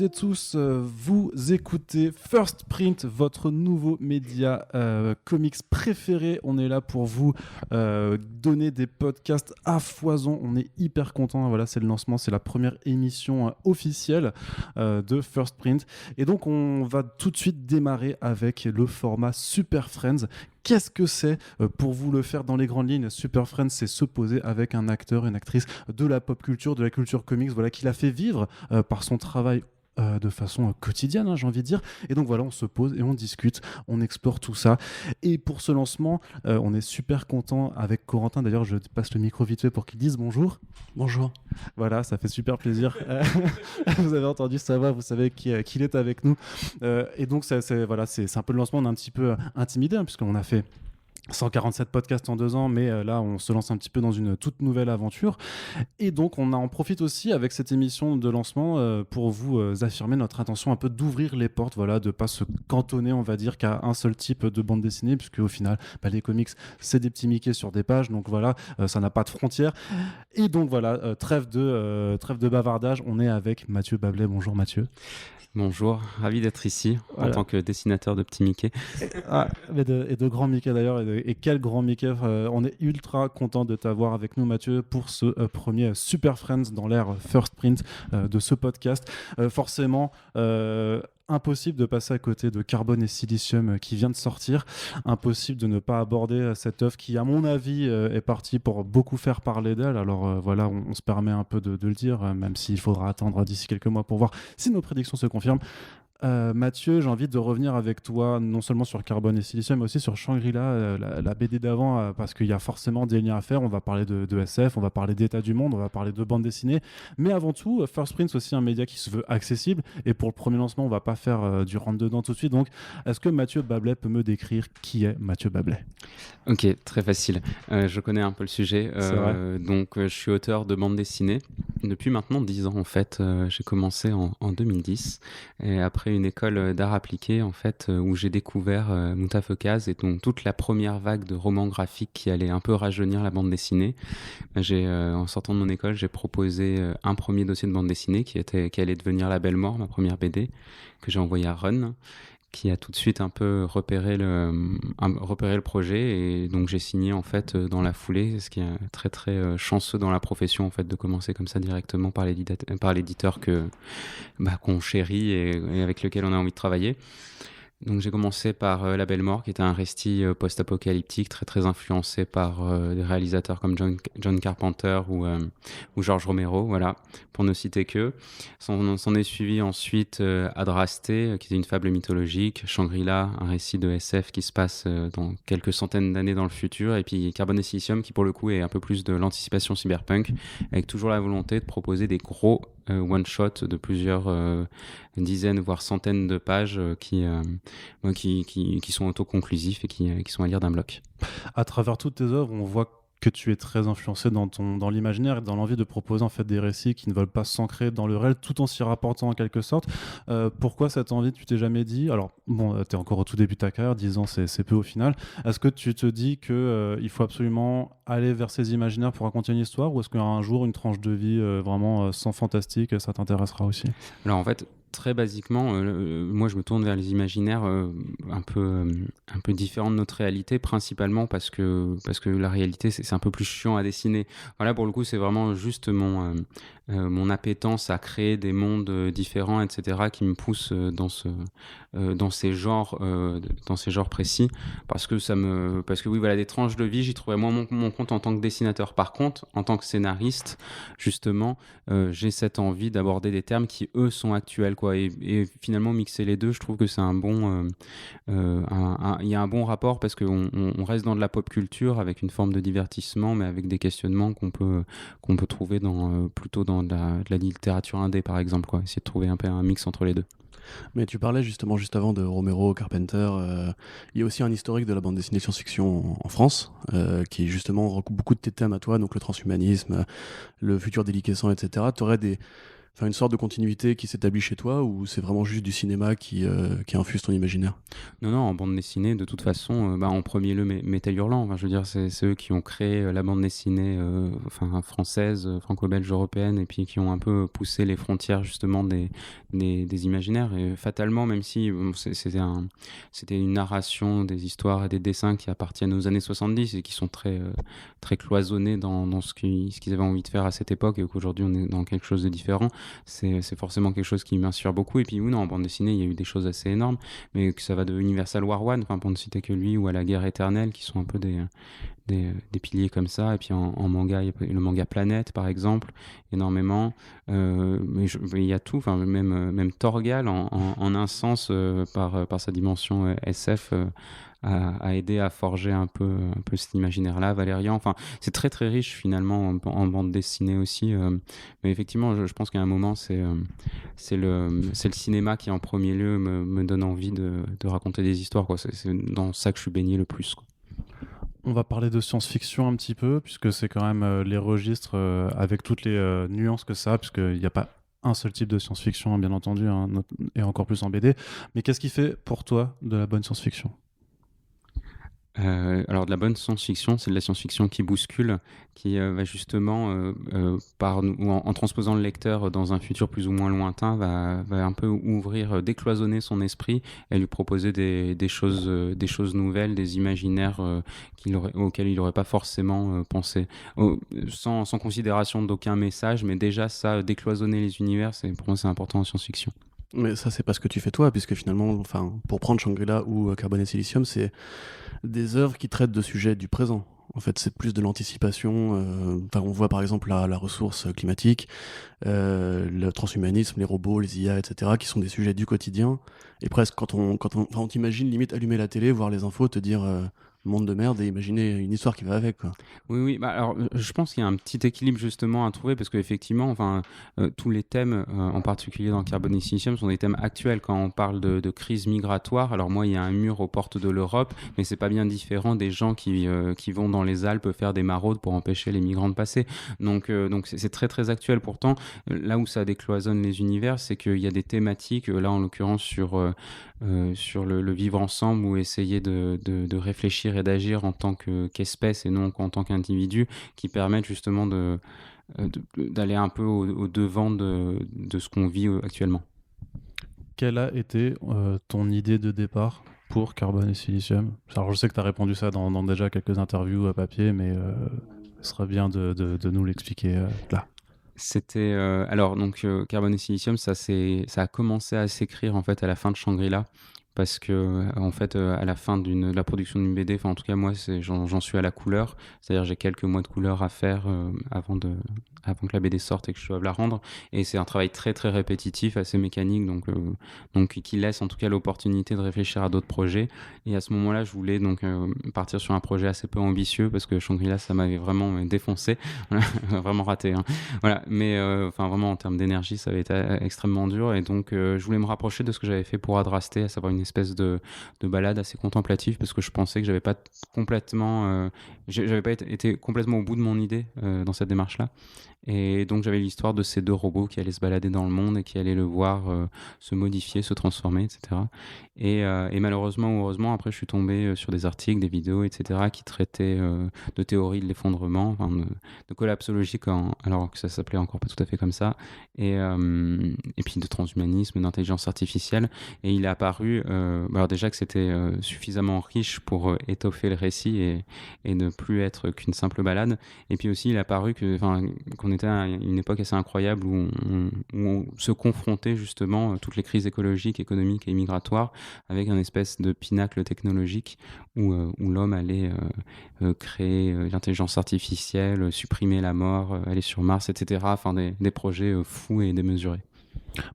et tous, vous écoutez First Print, votre nouveau média comics préféré. On est là pour vous donner des podcasts à foison. On est hyper content. Voilà, c'est le lancement, c'est la première émission officielle de First Print. Et donc, on va tout de suite démarrer avec le format Super Friends. Qu'est-ce que c'est pour vous le faire dans les grandes lignes? Super Friends, c'est se poser avec un acteur, une actrice de la pop culture, de la culture comics, voilà, qui l'a fait vivre par son travail de façon quotidienne, hein, j'ai envie de dire. Et donc voilà, on se pose et on discute, on explore tout ça. Et pour ce lancement, on est super content avec Corentin. D'ailleurs, je passe le micro vite fait pour qu'il dise bonjour. Bonjour. Voilà, ça fait super plaisir. Vous avez entendu sa voix, vous savez qu'il est avec nous. Et donc, c'est un peu le lancement. On est un petit peu intimidé, hein, puisqu'on a fait 147 podcasts en 2 ans, mais là, on se lance un petit peu dans une toute nouvelle aventure. Et donc, on en profite aussi avec cette émission de lancement pour vous affirmer notre intention un peu d'ouvrir les portes, voilà, de ne pas se cantonner, on va dire, qu'à un seul type de bande dessinée, puisque au final, les comics, c'est des petits Mickey sur des pages, donc voilà, ça n'a pas de frontières. Et donc voilà, trêve de bavardage, on est avec Mathieu Bablet. Bonjour Mathieu. Bonjour, ravi d'être ici en tant que dessinateur de petits Mickey. Et de grand Mickey d'ailleurs, et quel grand Mickey. On est ultra content de t'avoir avec nous Mathieu pour ce premier Super Friends dans l'ère First Print de ce podcast. Forcément, impossible de passer à côté de Carbone et Silicium qui vient de sortir. Impossible de ne pas aborder cette œuvre qui, à mon avis, est partie pour beaucoup faire parler d'elle. Alors voilà, on se permet un peu de le dire, même s'il faudra attendre d'ici quelques mois pour voir si nos prédictions se confirment. Mathieu, j'ai envie de revenir avec toi non seulement sur Carbone et Silicium, mais aussi sur Shangri-La, la BD d'avant, parce qu'il y a forcément des liens à faire. On va parler de SF, on va parler d'état du monde, on va parler de bande dessinée. Mais avant tout, First Print, c'est aussi un média qui se veut accessible. Et pour le premier lancement, on va pas faire du rentre-dedans tout de suite. Donc, est-ce que Mathieu Bablet peut me décrire qui est Mathieu Bablet? Ok, très facile. Je connais un peu le sujet. Donc, je suis auteur de bande dessinée depuis maintenant 10 ans, en fait. J'ai commencé en 2010. Et après une école d'art appliqué, en fait, où j'ai découvert Moutafekaz et donc toute la première vague de romans graphiques qui allait un peu rajeunir la bande dessinée. En sortant de mon école, j'ai proposé un premier dossier de bande dessinée qui allait devenir La Belle Mort, ma première BD, que j'ai envoyé à Run, qui a tout de suite un peu repéré le projet, et donc j'ai signé en fait dans la foulée, ce qui est très très chanceux dans la profession en fait de commencer comme ça directement par l'éditeur qu'on chérit et avec lequel on a envie de travailler. Donc j'ai commencé par La Belle Mort, qui était un récit post-apocalyptique très très influencé par des réalisateurs comme John Carpenter ou George Romero, voilà, pour ne citer que. S'en est suivi ensuite Adrasté, qui est une fable mythologique, Shangri-La, un récit de SF qui se passe dans quelques centaines d'années dans le futur, et puis Carbone et Silicium, qui pour le coup est un peu plus de l'anticipation cyberpunk, avec toujours la volonté de proposer des gros one-shot de plusieurs dizaines voire centaines de pages qui sont autoconclusifs et qui sont à lire d'un bloc. À travers toutes tes œuvres, on voit que tu es très influencé dans l'imaginaire et dans l'envie de proposer en fait des récits qui ne veulent pas s'ancrer dans le réel tout en s'y rapportant en quelque sorte. Pourquoi cette envie, tu t'es jamais dit, alors bon, tu es encore au tout début de ta carrière, 10 ans c'est peu au final, est-ce que tu te dis qu'il faut absolument aller vers ces imaginaires pour raconter une histoire, ou est-ce qu'un jour une tranche de vie vraiment sans fantastique, ça t'intéressera aussi? Alors en fait, très basiquement, moi je me tourne vers les imaginaires un peu différents de notre réalité, principalement parce que la réalité c'est un peu plus chiant à dessiner. Voilà, pour le coup c'est vraiment juste mon appétence à créer des mondes différents, etc., qui me pousse dans ces genres précis, parce que oui, voilà, des tranches de vie, j'y trouvais moins mon compte en tant que dessinateur. Par contre, en tant que scénariste, justement, j'ai cette envie d'aborder des termes qui eux sont actuels, quoi, et finalement mixer les deux, je trouve que c'est il y a un bon rapport, parce qu'on reste dans de la pop culture avec une forme de divertissement, mais avec des questionnements qu'on peut trouver plutôt dans de la littérature indé, par exemple, quoi. Essayer de trouver un peu un mix entre les deux. Mais tu parlais justement juste avant de Romero, Carpenter. Il y a aussi un historique de la bande dessinée science-fiction en France, qui justement recoupe beaucoup de tes thèmes à toi, donc le transhumanisme, le futur déliquescent, etc. Tu aurais une sorte de continuité qui s'établit chez toi, ou c'est vraiment juste du cinéma qui infuse ton imaginaire? Non, en bande dessinée, de toute façon, en premier lieu, Métal Hurlant. Enfin, je veux dire, c'est eux qui ont créé la bande dessinée française, franco-belge, européenne, et puis qui ont un peu poussé les frontières justement des imaginaires. Et fatalement, même si c'était une narration des histoires et des dessins qui appartiennent aux années 70 et qui sont très, très cloisonnés dans ce qu'ils avaient envie de faire à cette époque, et qu'aujourd'hui on est dans quelque chose de différent, c'est forcément quelque chose qui m'inspire beaucoup. Et puis oui, non, en bande dessinée, il y a eu des choses assez énormes, mais que ça va de Universal War One, pour ne citer que lui, ou à La Guerre éternelle, qui sont un peu des piliers comme ça. Et puis en manga, il y a le manga Planète, par exemple, énormément. Mais il y a tout, même Torgal, en un sens, par sa dimension SF, a aidé à forger un peu cet imaginaire-là. Valérian, c'est très très riche finalement en bande dessinée aussi. Mais effectivement, je pense qu'à un moment, c'est le cinéma qui en premier lieu me donne envie de raconter des histoires, quoi. C'est dans ça que je suis baigné le plus, quoi. On va parler de science-fiction un petit peu, puisque c'est quand même les registres avec toutes les nuances que ça, puisqu'il n'y a pas un seul type de science-fiction, bien entendu, hein, et encore plus en BD. Mais qu'est-ce qui fait pour toi de la bonne science-fiction ? Alors de la bonne science-fiction, c'est de la science-fiction qui bouscule, qui va justement, en transposant le lecteur dans un futur plus ou moins lointain, va un peu ouvrir, décloisonner son esprit et lui proposer des choses nouvelles, des imaginaires auxquels il n'aurait pas forcément pensé. Sans considération d'aucun message, mais déjà ça, décloisonner les univers, pour moi c'est important en science-fiction. Mais ça, c'est pas ce que tu fais toi, puisque finalement, pour prendre Shangri-La ou Carbone et Silicium, c'est des œuvres qui traitent de sujets du présent. En fait, c'est plus de l'anticipation. On voit par exemple la ressource climatique, le transhumanisme, les robots, les IA, etc., qui sont des sujets du quotidien. Et presque, quand on t'imagine limite allumer la télé, voir les infos, te dire monde de merde, et imaginer une histoire qui va avec, quoi. Oui. Alors, je pense qu'il y a un petit équilibre justement à trouver, parce qu'effectivement, tous les thèmes, en particulier dans Carbone et Silicium, sont des thèmes actuels. Quand on parle de crise migratoire, alors moi, il y a un mur aux portes de l'Europe, mais c'est pas bien différent des gens qui vont dans les Alpes faire des maraudes pour empêcher les migrants de passer. Donc c'est très très actuel. Pourtant, là où ça décloisonne les univers, c'est qu'il y a des thématiques, là en l'occurrence sur le vivre ensemble, ou essayer de réfléchir et d'agir en tant qu'espèce et non en tant qu'individu, qui permettent justement d'aller un peu au devant de ce qu'on vit actuellement. Quelle a été ton idée de départ pour Carbone et Silicium ? Alors je sais que tu as répondu ça dans déjà quelques interviews à papier, mais ce serait bien de nous l'expliquer là. C'était Carbone et Silicium, ça a commencé à s'écrire en fait à la fin de Shangri-La, parce que en fait à la fin de la production d'une BD, en tout cas moi j'en suis à la couleur, c'est-à-dire j'ai quelques mois de couleur à faire avant que la BD sorte et que je doive la rendre, et c'est un travail très très répétitif, assez mécanique, donc qui laisse en tout cas l'opportunité de réfléchir à d'autres projets. Et à ce moment-là, je voulais donc partir sur un projet assez peu ambitieux, parce que Shangri-La, ça m'avait vraiment défoncé, vraiment raté, hein. Voilà, mais vraiment en termes d'énergie, ça avait été extrêmement dur, et donc je voulais me rapprocher de ce que j'avais fait pour Adrasté, à savoir une espèce de balade assez contemplative, parce que je pensais que j'avais pas été complètement au bout de mon idée dans cette démarche-là. Et donc j'avais l'histoire de ces deux robots qui allaient se balader dans le monde et qui allaient le voir se modifier, se transformer, etc. Et malheureusement ou heureusement, après je suis tombé sur des articles, des vidéos, etc., qui traitaient de théorie de l'effondrement, de collapsologie, alors que ça s'appelait encore pas tout à fait comme ça, et puis de transhumanisme, d'intelligence artificielle. Et il est apparu alors déjà que c'était suffisamment riche pour étoffer le récit et ne plus être qu'une simple balade. Et puis aussi il est apparu qu'on était à une époque assez incroyable où on se confrontait justement à toutes les crises écologiques, économiques et migratoires, avec un espèce de pinacle technologique où l'homme allait créer l'intelligence artificielle, supprimer la mort, aller sur Mars, etc. Des projets fous et démesurés.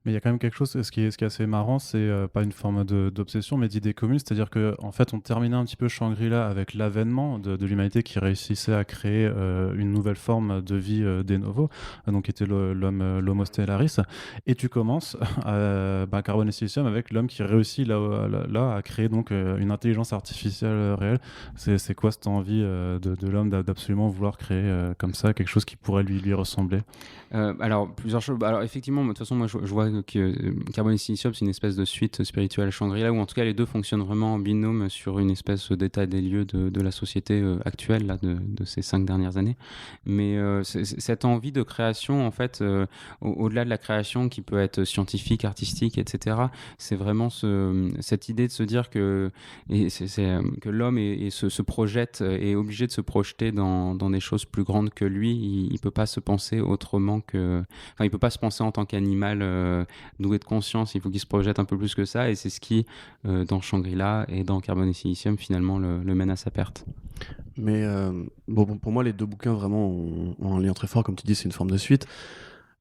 Mais il y a quand même quelque chose, ce qui est assez marrant, c'est pas une forme d'obsession, mais d'idée commune, c'est-à-dire que en fait, on terminait un petit peu Shangri-La avec l'avènement de l'humanité qui réussissait à créer une nouvelle forme de vie de novo, donc qui était l'Homo stellaris, et tu commences Carbone et Silicium avec l'homme qui réussit là à créer donc une intelligence artificielle réelle. C'est quoi cette envie de l'homme d'absolument vouloir créer comme ça quelque chose qui pourrait lui ressembler? Alors, plusieurs choses. Alors, effectivement, de toute façon, moi, je vois que Carbone et Silicium, c'est une espèce de suite spirituelle à Shangri-La, où en tout cas, les deux fonctionnent vraiment en binôme sur une espèce d'état des lieux de la société actuelle, là, de ces 5 dernières années. Mais cette envie de création, en fait, au-delà de la création qui peut être scientifique, artistique, etc., c'est vraiment cette idée de se dire que l'homme se projette, est obligé de se projeter dans des choses plus grandes que lui. Il peut pas se penser autrement il peut pas se penser en tant qu'animal doué de conscience, il faut qu'il se projette un peu plus que ça, et c'est ce qui, dans Shangri-La et dans Carbone et Silicium, finalement, le mène à sa perte. Mais pour moi, les deux bouquins vraiment ont un lien très fort, comme tu dis, c'est une forme de suite.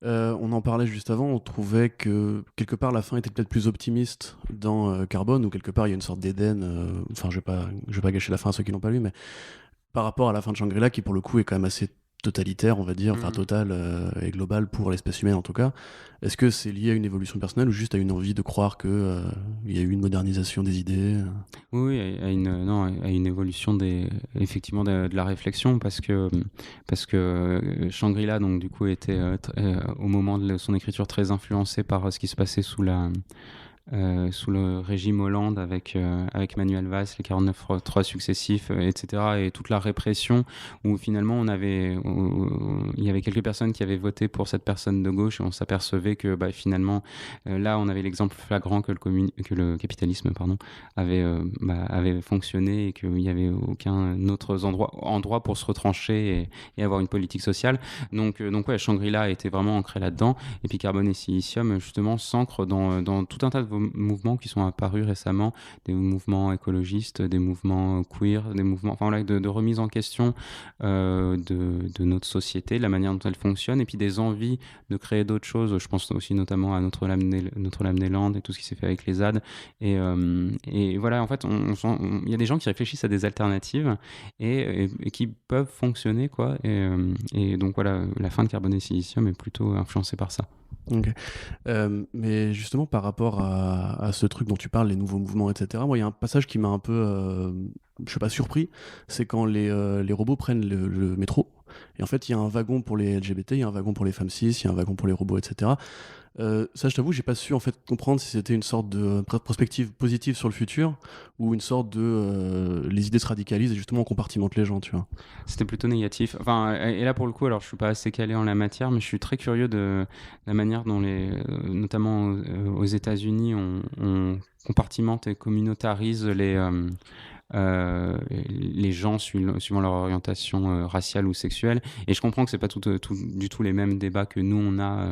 On en parlait juste avant, on trouvait que quelque part la fin était peut-être plus optimiste dans Carbone, ou quelque part il y a une sorte d'Éden, enfin je vais pas gâcher la fin à ceux qui l'ont pas lu, mais par rapport à la fin de Shangri-La, qui pour le coup est quand même assez totalitaire, on va dire, enfin totale et globale pour l'espèce humaine en tout cas. Est-ce que c'est lié à une évolution personnelle ou juste à une envie de croire que il y a eu une modernisation des idées? Oui, à une évolution effectivement de la réflexion, parce que Shangri-La, donc du coup, était au moment de son écriture très influencé par ce qui se passait sous le régime Hollande avec Manuel Valls, les 49.3 successifs, etc. Et toute la répression où finalement il y avait quelques personnes qui avaient voté pour cette personne de gauche, et on s'apercevait que finalement là on avait l'exemple flagrant que le capitalisme avait fonctionné, et qu'il n'y avait aucun autre endroit pour se retrancher et avoir une politique sociale. Donc ouais, Shangri-La était vraiment ancré là-dedans, et puis Carbone et Silicium justement s'ancre dans tout un tas de mouvements qui sont apparus récemment, des mouvements écologistes, des mouvements queer, des mouvements de remise en question de notre société, de la manière dont elle fonctionne, et puis des envies de créer d'autres choses. Je pense aussi notamment à Notre-Dame-des-Landes et tout ce qui s'est fait avec les ZAD. Et voilà, en fait, il y a des gens qui réfléchissent à des alternatives et qui peuvent fonctionner, quoi. Et donc voilà, la fin de Carbone et Silicium est plutôt influencée par ça. Ok. Mais justement, par rapport à ce truc dont tu parles, les nouveaux mouvements, etc., moi, il y a un passage qui m'a un peu, je sais pas, surpris. C'est quand les robots prennent le métro. Et en fait, il y a un wagon pour les LGBT, il y a un wagon pour les femmes cis, il y a un wagon pour les robots, etc. Ça, je t'avoue, j'ai pas su en fait comprendre si c'était une sorte de prospective positive sur le futur ou une sorte de les idées se radicalisent et justement on compartimente les gens, tu vois. C'était plutôt négatif. Enfin, et là pour le coup, alors je suis pas assez calé en la matière, mais je suis très curieux de la manière dont notamment aux États-Unis, on compartimente et communautarise les gens suivant leur orientation raciale ou sexuelle. Et je comprends que c'est pas du tout les mêmes débats que nous on a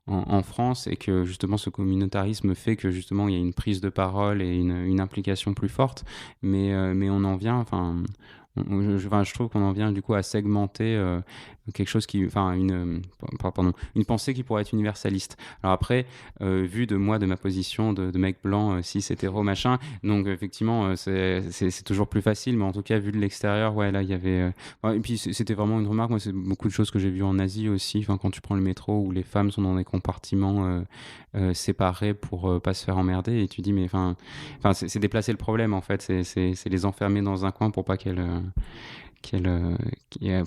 en France, et que justement ce communautarisme fait que justement il y a une prise de parole et une implication plus forte, mais on en vient, je trouve qu'on en vient du coup à segmenter quelque chose une pensée qui pourrait être universaliste. Alors après, vu de ma position de mec blanc, cis, hétéro, machin, donc effectivement c'est toujours plus facile, mais en tout cas vu de l'extérieur, ouais, là il y avait et puis c'était vraiment une remarque. Moi, c'est beaucoup de choses que j'ai vues en Asie aussi, quand tu prends le métro où les femmes sont dans des compartiments séparés pour pas se faire emmerder, et tu dis mais c'est déplacer le problème en fait, c'est les enfermer dans un coin pour pas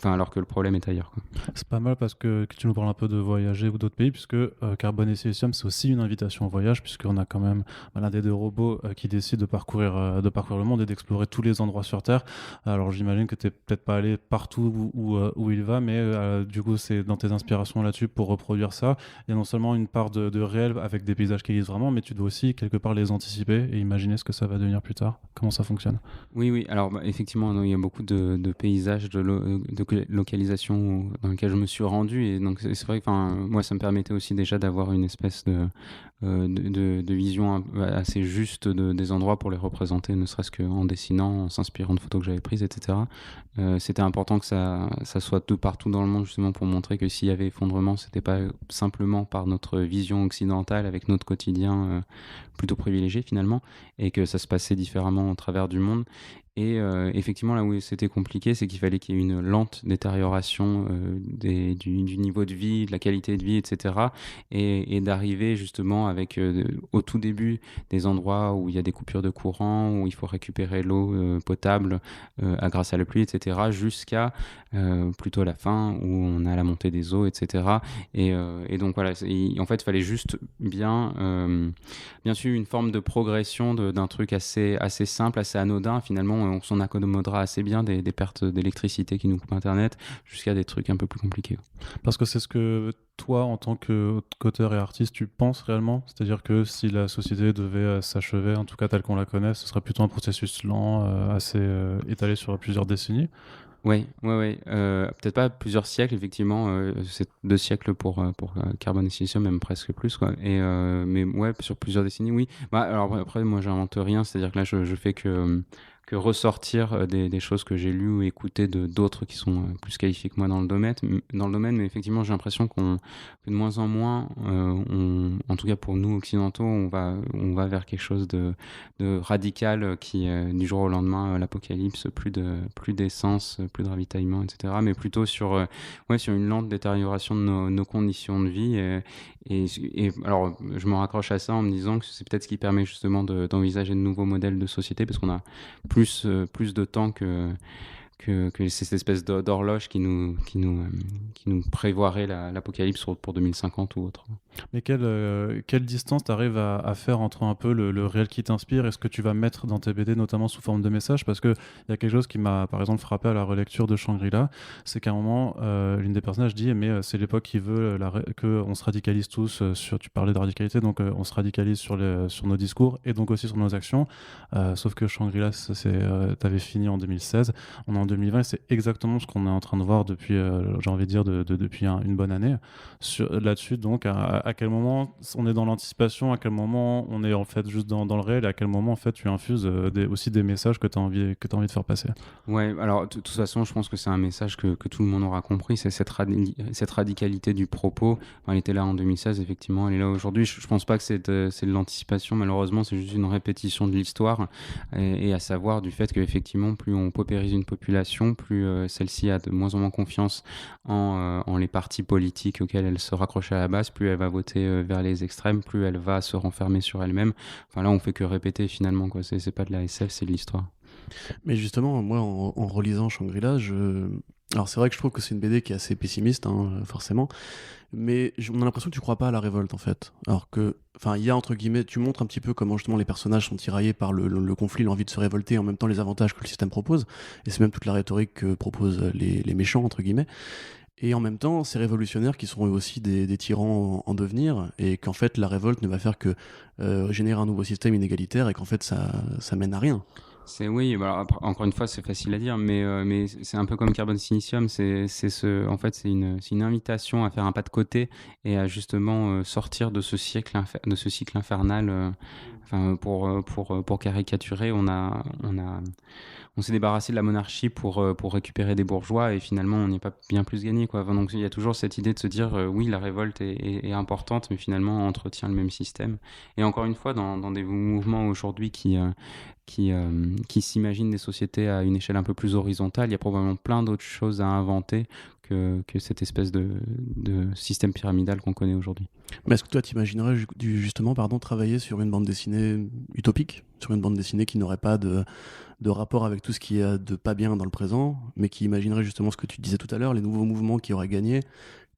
alors que le problème est ailleurs, quoi. C'est pas mal parce que tu nous parles un peu de voyager ou d'autres pays, puisque Carbone et Silicium, c'est aussi une invitation au voyage, puisqu'on a quand même l'un des deux robots qui décide de parcourir le monde et d'explorer tous les endroits sur Terre. Alors j'imagine que tu n'es peut-être pas allé partout où il va, mais du coup c'est dans tes inspirations là-dessus pour reproduire ça. Il y a non seulement une part de réel avec des paysages qui existent vraiment, mais tu dois aussi quelque part les anticiper et imaginer ce que ça va devenir plus tard. Comment ça fonctionne? Oui, alors effectivement, il y a beaucoup de paysage de localisation dans lequel je me suis rendu. Et donc, c'est vrai que moi, ça me permettait aussi déjà d'avoir une espèce de vision assez juste des endroits pour les représenter, ne serait-ce qu'en dessinant, en s'inspirant de photos que j'avais prises, etc. C'était important que ça soit tout partout dans le monde, justement pour montrer que s'il y avait effondrement, c'était pas simplement par notre vision occidentale avec notre quotidien plutôt privilégié finalement, et que ça se passait différemment au travers du monde. Et effectivement, là où c'était compliqué, c'est qu'il fallait qu'il y ait une lente détérioration du niveau de vie, de la qualité de vie, etc. Et d'arriver justement avec, au tout début, des endroits où il y a des coupures de courant, où il faut récupérer l'eau potable grâce à la pluie, etc., jusqu'à plutôt la fin, où on a la montée des eaux, etc. Et donc voilà, en fait, il fallait juste bien sûr une forme de progression d'un truc assez simple, assez anodin. Finalement, on s'en accommodera assez bien des pertes d'électricité qui nous coupent Internet, jusqu'à des trucs un peu plus compliqués. Parce que c'est ce que toi, en tant qu'auteur et artiste, tu penses réellement? C'est-à-dire que si la société devait s'achever, en tout cas telle qu'on la connaît, ce serait plutôt un processus lent, assez étalé sur plusieurs décennies? Oui. Peut-être pas plusieurs siècles, effectivement. C'est 2 siècles pour Carbone et Silicium, même presque plus, quoi. Mais ouais, sur plusieurs décennies, oui. Alors après, moi, j'invente rien. C'est-à-dire que là, je fais que ressortir des choses que j'ai lues ou écoutées d'autres qui sont plus qualifiés que moi dans le domaine. Mais effectivement, j'ai l'impression que de moins en moins, en tout cas pour nous occidentaux, on va vers quelque chose de radical qui, du jour au lendemain, l'apocalypse, plus d'essence, plus de ravitaillement, etc. Mais plutôt sur une lente détérioration de nos conditions de vie. Et alors, je me raccroche à ça en me disant que c'est peut-être ce qui permet justement d'envisager de nouveaux modèles de société, parce qu'on a plus de temps que cette espèce d'horloge qui nous prévoirait l'apocalypse pour 2050 ou autre. Mais quelle distance tu arrives à faire entre un peu le réel qui t'inspire et ce que tu vas mettre dans tes BD, notamment sous forme de messages? Parce qu'il y a quelque chose qui m'a, par exemple, frappé à la relecture de Shangri-La, c'est qu'à un moment, l'une des personnages dit mais c'est l'époque qui veut qu'on se radicalise tous tu parlais de radicalité, donc on se radicalise sur nos discours et donc aussi sur nos actions. Sauf que Shangri-La, t'avais fini en 2016, on est en 2020 et c'est exactement ce qu'on est en train de voir depuis, j'ai envie de dire, depuis une bonne année. Là-dessus, donc, à quel moment on est dans l'anticipation, à quel moment on est en fait juste dans le réel, et à quel moment en fait tu infuses aussi des messages que tu as envie de faire passer. Ouais, alors de toute façon, je pense que c'est un message que tout le monde aura compris, c'est cette radicalité du propos. Elle était là en 2016, effectivement, elle est là aujourd'hui. Je pense pas que c'est de l'anticipation, malheureusement, c'est juste une répétition de l'histoire, et à savoir du fait qu'effectivement, plus on paupérise une population, plus celle-ci a de moins en moins confiance en les partis politiques auxquels elle se raccroche à la base, plus elle va voter vers les extrêmes, plus elle va se renfermer sur elle-même. Enfin là, on fait que répéter finalement, quoi. C'est pas de la SF, c'est de l'histoire. Mais justement, moi, en relisant Shangri-La, alors c'est vrai que je trouve que c'est une BD qui est assez pessimiste, hein, forcément, mais on a l'impression que tu crois pas à la révolte, en fait. Alors que, enfin, il y a, entre guillemets, tu montres un petit peu comment justement les personnages sont tiraillés par le conflit, l'envie de se révolter, et en même temps les avantages que le système propose, et c'est même toute la rhétorique que proposent les méchants, entre guillemets. Et en même temps, ces révolutionnaires qui sont eux aussi des tyrans en devenir, et qu'en fait la révolte ne va faire que générer un nouveau système inégalitaire, et qu'en fait ça mène à rien. Oui, encore une fois, c'est facile à dire, mais c'est un peu comme Carbone Silicium. En fait, c'est une invitation à faire un pas de côté et à justement sortir de ce cycle infernal. Pour caricaturer, on s'est débarrassé de la monarchie pour récupérer des bourgeois, et finalement on n'y a pas bien plus gagné, quoi. Donc il y a toujours cette idée de se dire oui, la révolte est importante, mais finalement on entretient le même système. Et encore une fois, dans des mouvements aujourd'hui qui s'imaginent des sociétés à une échelle un peu plus horizontale, il y a probablement plein d'autres choses à inventer que cette espèce de système pyramidal qu'on connaît aujourd'hui. Mais est-ce que toi t'imaginerais justement travailler sur une bande dessinée utopique, sur une bande dessinée qui n'aurait pas de rapport avec tout ce qui est de pas bien dans le présent, mais qui imaginerait justement ce que tu disais tout à l'heure, les nouveaux mouvements qui auraient gagné,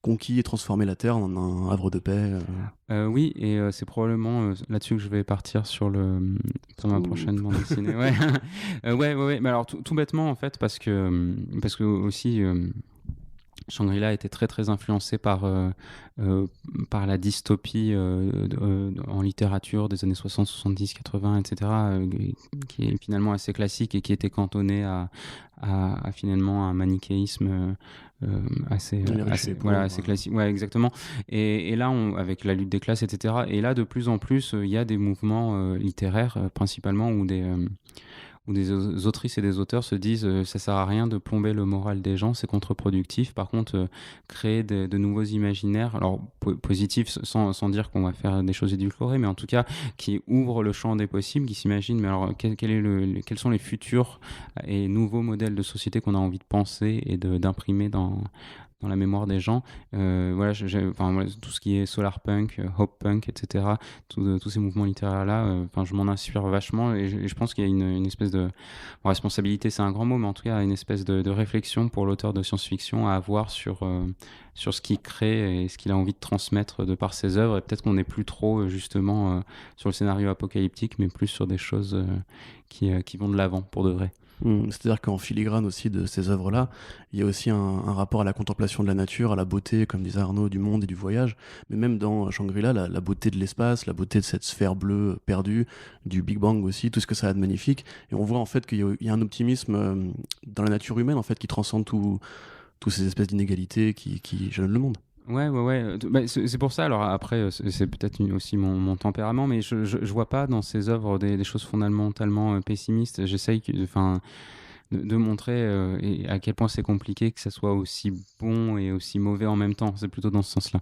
conquis et transformé la Terre en un havre de paix? Oui, et c'est probablement là-dessus que je vais partir sur ma prochaine bande dessinée. Ouais. Ouais. Mais alors tout bêtement, en fait, parce que aussi Shangri-La était très très influencé par la dystopie en littérature des années 60, 70, 80, etc., qui est finalement assez classique et qui était cantonné à finalement un manichéisme assez classique. Ouais, exactement. Et là, avec la lutte des classes, etc., et là, de plus en plus, il y a des mouvements littéraires, principalement, où des autrices et des auteurs se disent ça sert à rien de plomber le moral des gens, c'est contre-productif. Par contre, créer de nouveaux imaginaires, alors positifs sans dire qu'on va faire des choses édulcorées, mais en tout cas qui ouvrent le champ des possibles, qui s'imaginent, mais alors quels sont les futurs et nouveaux modèles de société qu'on a envie de penser et d'imprimer dans la mémoire des gens. Voilà, tout ce qui est solar punk, hope punk, etc., tous ces mouvements littéraires-là, je m'en inspire vachement et je pense qu'il y a une espèce de responsabilité, c'est un grand mot, mais en tout cas une espèce de réflexion pour l'auteur de science-fiction à avoir sur ce qu'il crée et ce qu'il a envie de transmettre de par ses œuvres. Et peut-être qu'on n'est plus trop justement sur le scénario apocalyptique, mais plus sur des choses qui vont de l'avant pour de vrai. C'est-à-dire qu'en filigrane aussi de ces œuvres-là, il y a aussi un rapport à la contemplation de la nature, à la beauté, comme disait Arnaud, du monde et du voyage. Mais même dans Shangri-La, la beauté de l'espace, la beauté de cette sphère bleue perdue, du Big Bang aussi, tout ce que ça a de magnifique. Et on voit en fait qu'il y a un optimisme dans la nature humaine en fait qui transcende toutes ces espèces d'inégalités qui jalonnent le monde. Ouais. C'est pour ça. Alors après, c'est peut-être aussi mon tempérament, mais je vois pas dans ces œuvres des choses fondamentalement pessimistes. J'essaye de montrer et à quel point c'est compliqué que ça soit aussi bon et aussi mauvais en même temps. C'est plutôt dans ce sens-là.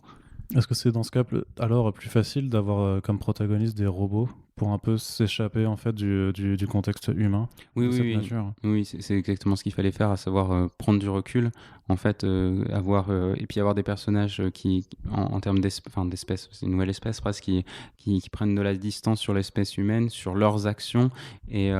Est-ce que c'est dans ce cas alors plus facile d'avoir comme protagoniste des robots pour un peu s'échapper en fait du contexte humain de cette nature? Oui, c'est exactement ce qu'il fallait faire, à savoir prendre du recul, en fait, et puis avoir des personnages qui, en termes d'espèces, c'est une nouvelle espèce presque, qui prennent de la distance sur l'espèce humaine, sur leurs actions, et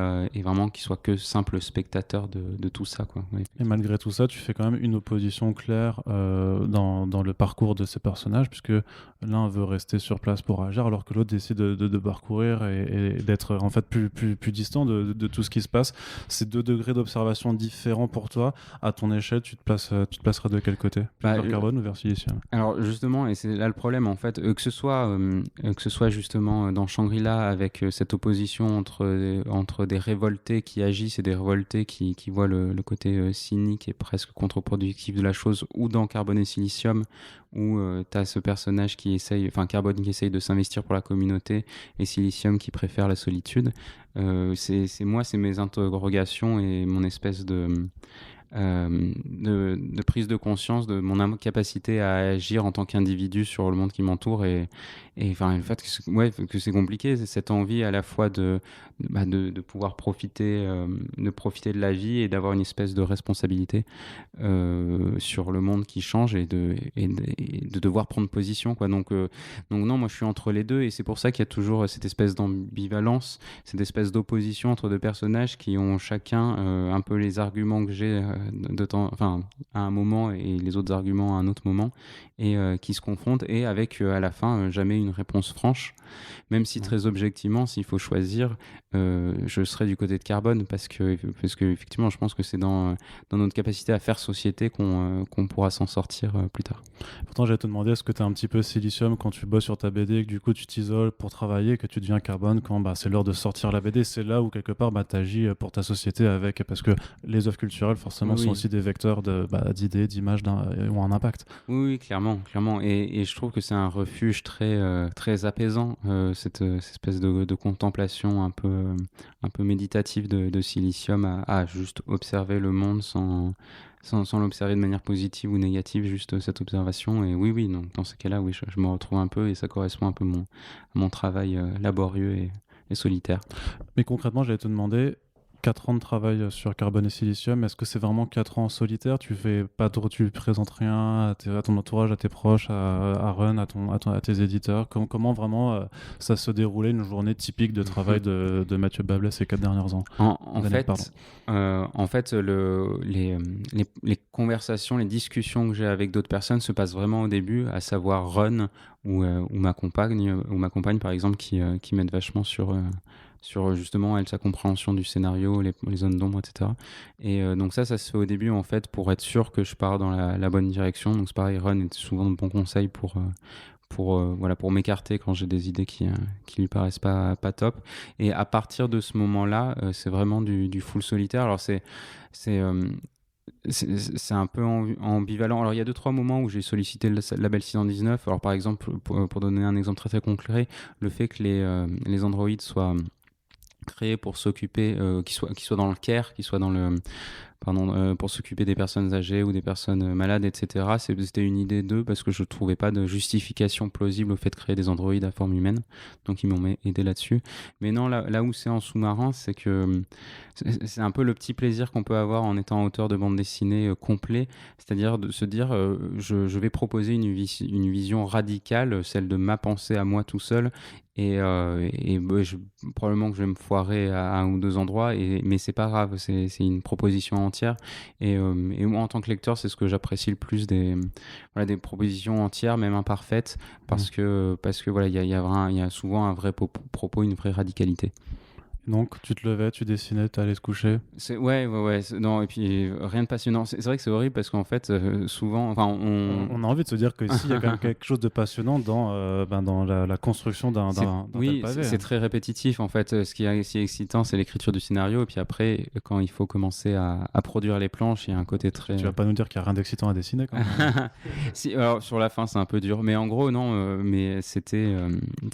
vraiment qui soient que simples spectateurs de tout ça, quoi. Ouais. Et malgré tout ça, tu fais quand même une opposition claire dans le parcours de ces personnages, puisque l'un veut rester sur place pour agir, alors que l'autre décide de parcourir et d'être en fait plus distant de tout ce qui se passe. C'est 2 degrés d'observation différents pour toi. À ton échelle, tu te placerais de quel côté? Vers carbone ou vers silicium? Alors justement, et c'est là le problème en fait, que ce soit justement dans Shangri-La avec cette opposition entre des révoltés qui agissent et des révoltés qui voient le côté cynique et presque contre-productif de la chose, ou dans Carbone et Silicium, où tu as ce personnage Carbone qui essaye de s'investir pour la communauté, et Silicium qui préfère la solitude. C'est mes interrogations et mon espèce de prise de conscience de mon incapacité à agir en tant qu'individu sur le monde qui m'entoure, et le fait que c'est compliqué, c'est cette envie à la fois de pouvoir profiter de la vie et d'avoir une espèce de responsabilité sur le monde qui change, et de devoir prendre position, quoi. Donc non, moi je suis entre les deux, et c'est pour ça qu'il y a toujours cette espèce d'ambivalence, cette espèce d'opposition entre 2 personnages qui ont chacun un peu les arguments que j'ai à un moment et les autres arguments à un autre moment, et qui se confrontent, et avec à la fin jamais une réponse franche, même si très objectivement, s'il faut choisir, je serais du côté de Carbone, parce que effectivement je pense que c'est dans notre capacité à faire société qu'on pourra s'en sortir plus tard. Pourtant j'allais te demander, est-ce que tu es un petit peu silicium quand tu bosses sur ta BD, que du coup tu t'isoles pour travailler, que tu deviens Carbone quand c'est l'heure de sortir la BD, c'est là où quelque part tu agis pour ta société avec, parce que les œuvres culturelles forcément sont aussi des vecteurs d'idées, d'images ont un impact. Oui, clairement. Et je trouve que c'est un refuge très apaisant, cette espèce de contemplation un peu méditative de Silicium, à juste observer le monde sans l'observer de manière positive ou négative, juste cette observation. Et oui, donc dans ces cas-là, oui, je me retrouve un peu, et ça correspond un peu à mon travail laborieux et solitaire. Mais concrètement, j'allais te demander, 4 ans de travail sur Carbone et Silicium, est-ce que c'est vraiment 4 ans en solitaire? Tu présentes rien à ton entourage, à tes proches, à Run, à tes éditeurs? Comment vraiment ça se déroulait une journée typique de travail de Mathieu Bablé ces 4 dernières ans? En fait, les conversations, les discussions que j'ai avec d'autres personnes se passent vraiment au début, à savoir Run ou ma compagne par exemple, qui m'aide vachement sur sur justement sa compréhension du scénario, les zones d'ombre, etc. Et donc ça se fait au début en fait pour être sûr que je pars dans la bonne direction. Donc c'est pareil, Ron est souvent de bons conseils pour m'écarter quand j'ai des idées qui lui paraissent pas top. Et à partir de ce moment-là, c'est vraiment du full solitaire. Alors c'est un peu ambivalent. Alors il y a 2-3 moments où j'ai sollicité le label 619. Alors par exemple, pour donner un exemple très très concret, le fait que les androïdes soient créés pour s'occuper, qu'ils soient dans le care, qu'ils soient dans le pour s'occuper des personnes âgées ou des personnes malades, etc. C'était une idée d'eux parce que je ne trouvais pas de justification plausible au fait de créer des androïdes à forme humaine. Donc ils m'ont aidé là-dessus. Mais non, là où c'est en sous-marin, c'est que c'est un peu le petit plaisir qu'on peut avoir en étant auteur de bande dessinée complet, c'est-à-dire de se dire je vais proposer une vision radicale, celle de ma pensée à moi tout seul. Et probablement que je vais me foirer à un ou deux endroits, mais c'est pas grave, c'est une proposition entière. Et moi, en tant que lecteur, c'est ce que j'apprécie le plus des propositions entières, même imparfaites, parce que voilà, il y a souvent un vrai propos, une vraie radicalité. Donc, tu te levais, tu dessinais, tu allais te coucher. Ouais. Non, et puis rien de passionnant. C'est vrai que c'est horrible parce qu'en fait, souvent, on a envie de se dire que s'il y a quand même quelque chose de passionnant dans la construction d'un oui, pavé. C'est très répétitif en fait. Ce qui est si excitant, c'est l'écriture du scénario. Et puis après, quand il faut commencer à produire les planches, il y a un côté très. Tu vas pas nous dire qu'il n'y a rien d'excitant à dessiner quand même. Si, alors sur la fin, c'est un peu dur. Mais en gros, non. Mais c'était.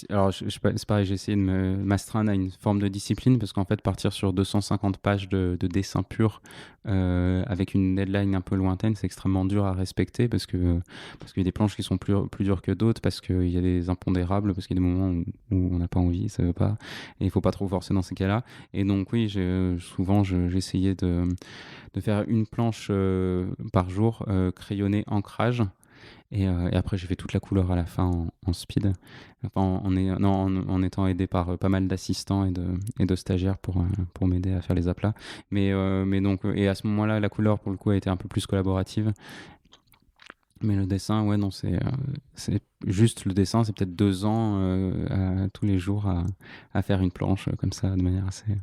Alors, c'est pareil, j'ai essayé de m'astreindre à une forme de discipline parce qu'en fait, partir sur 250 pages de dessin pur avec une deadline un peu lointaine, c'est extrêmement dur à respecter parce qu'il y a des planches qui sont plus dures que d'autres, parce qu'il y a des impondérables, parce qu'il y a des moments où on n'a pas envie, ça veut pas, et il faut pas trop forcer dans ces cas-là. Et donc oui, souvent j'essayais de faire une planche par jour, crayonnée ancrage. Et après, j'ai fait toute la couleur à la fin en speed, en étant aidé par pas mal d'assistants et de stagiaires pour m'aider à faire les aplats. Mais donc, et à ce moment-là, la couleur, pour le coup, a été un peu plus collaborative. Mais le dessin, ouais, non, c'est juste le dessin, c'est peut-être 2 ans tous les jours à faire une planche comme ça, de manière assez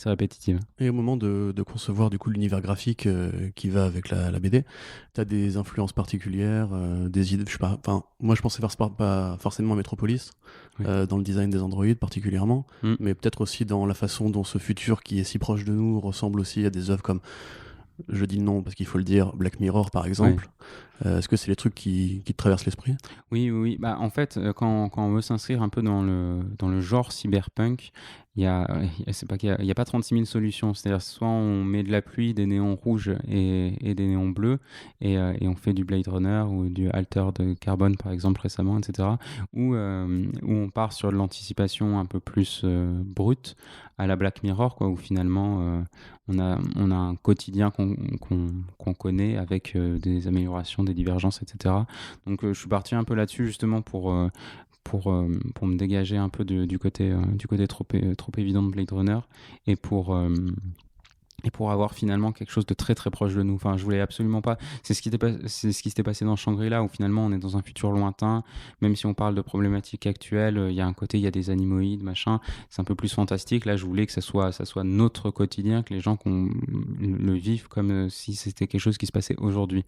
répétitive. Et au moment de concevoir du coup l'univers graphique qui va avec la BD, tu as des influences particulières, des idées, je sais pas, enfin, moi je pensais pas forcément à Metropolis, Oui. dans le design des androïdes particulièrement, mais peut-être aussi dans la façon dont ce futur qui est si proche de nous ressemble aussi à des œuvres comme, je dis le nom parce qu'il faut le dire, Black Mirror par exemple. Est-ce que c'est les trucs qui te traversent l'esprit ? Oui. Bah, en fait, quand on veut s'inscrire un peu dans le genre cyberpunk, il y a 36 000 solutions. C'est-à-dire, soit on met de la pluie, des néons rouges et des néons bleus, et on fait du Blade Runner ou du Altered Carbon, par exemple, récemment, etc. Ou on part sur de l'anticipation un peu plus brute, à la Black Mirror, quoi, où finalement on a un quotidien qu'on connaît avec des améliorations, des divergences, etc. Donc je suis parti un peu là-dessus justement pour me dégager un peu du côté trop évident de Blade Runner et pour avoir finalement quelque chose de très très proche de nous. Enfin, je voulais absolument pas. C'est ce qui s'était passé dans Shangri-La, où finalement on est dans un futur lointain. Même si on parle de problématiques actuelles, il y a un côté, il y a des animoïdes, machin. C'est un peu plus fantastique. Là, je voulais que ça soit notre quotidien, que les gens le vivent comme si c'était quelque chose qui se passait aujourd'hui.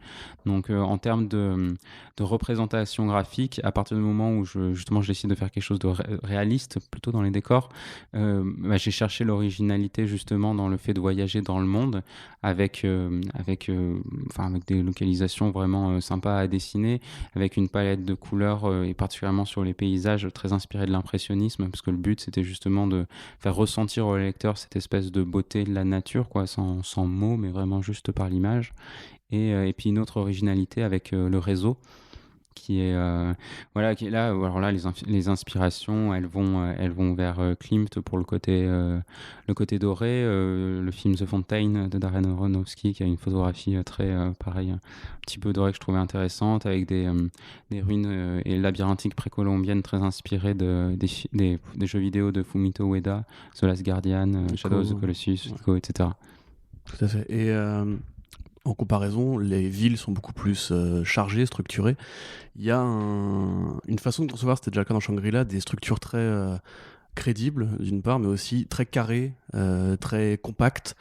Donc, en termes de représentation graphique, à partir du moment où je décide de faire quelque chose de réaliste, plutôt dans les décors, j'ai cherché l'originalité justement dans le fait de voyager dans le monde avec des localisations vraiment sympas à dessiner, avec une palette de couleurs et particulièrement sur les paysages très inspirés de l'impressionnisme, parce que le but c'était justement de faire ressentir au lecteur cette espèce de beauté de la nature, quoi, sans mots, mais vraiment juste par l'image. Et puis une autre originalité avec le réseau, qui est là. Alors là, les inspirations, elles vont vers Klimt pour le côté doré, le film The Fountain de Darren Aronofsky, qui a une photographie très pareil, un petit peu dorée, que je trouvais intéressante, avec des ruines et labyrinthiques précolombiennes très inspirées des jeux vidéo de Fumito Ueda, The Last Guardian, Shadow of the Colossus, Ico, etc. Tout à fait. Et en comparaison, les villes sont beaucoup plus chargées, structurées. Il y a une façon de concevoir, c'était déjà le cas dans Shangri-La, des structures très crédible d'une part, mais aussi très carré, très compact.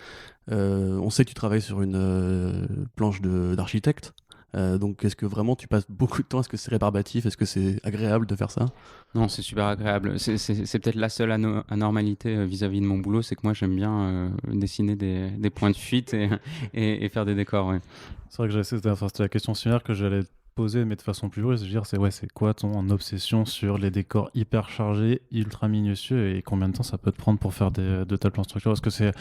On sait que tu travailles sur une planche d'architecte. Donc, est-ce que vraiment tu passes beaucoup de temps? Est-ce que c'est rébarbatif? Est-ce que c'est agréable de faire ça? Non, c'est super agréable. C'est peut-être la seule anormalité vis-à-vis de mon boulot, c'est que moi j'aime bien dessiner des points de fuite et faire des décors. Ouais. C'est vrai que c'était la question similaire que j'allais te poser, mais de façon plus lourde, c'est quoi ton obsession sur les décors hyper chargés, ultra minutieux, et combien de temps ça peut te prendre pour faire de tels plans structurels? Est-ce que c'est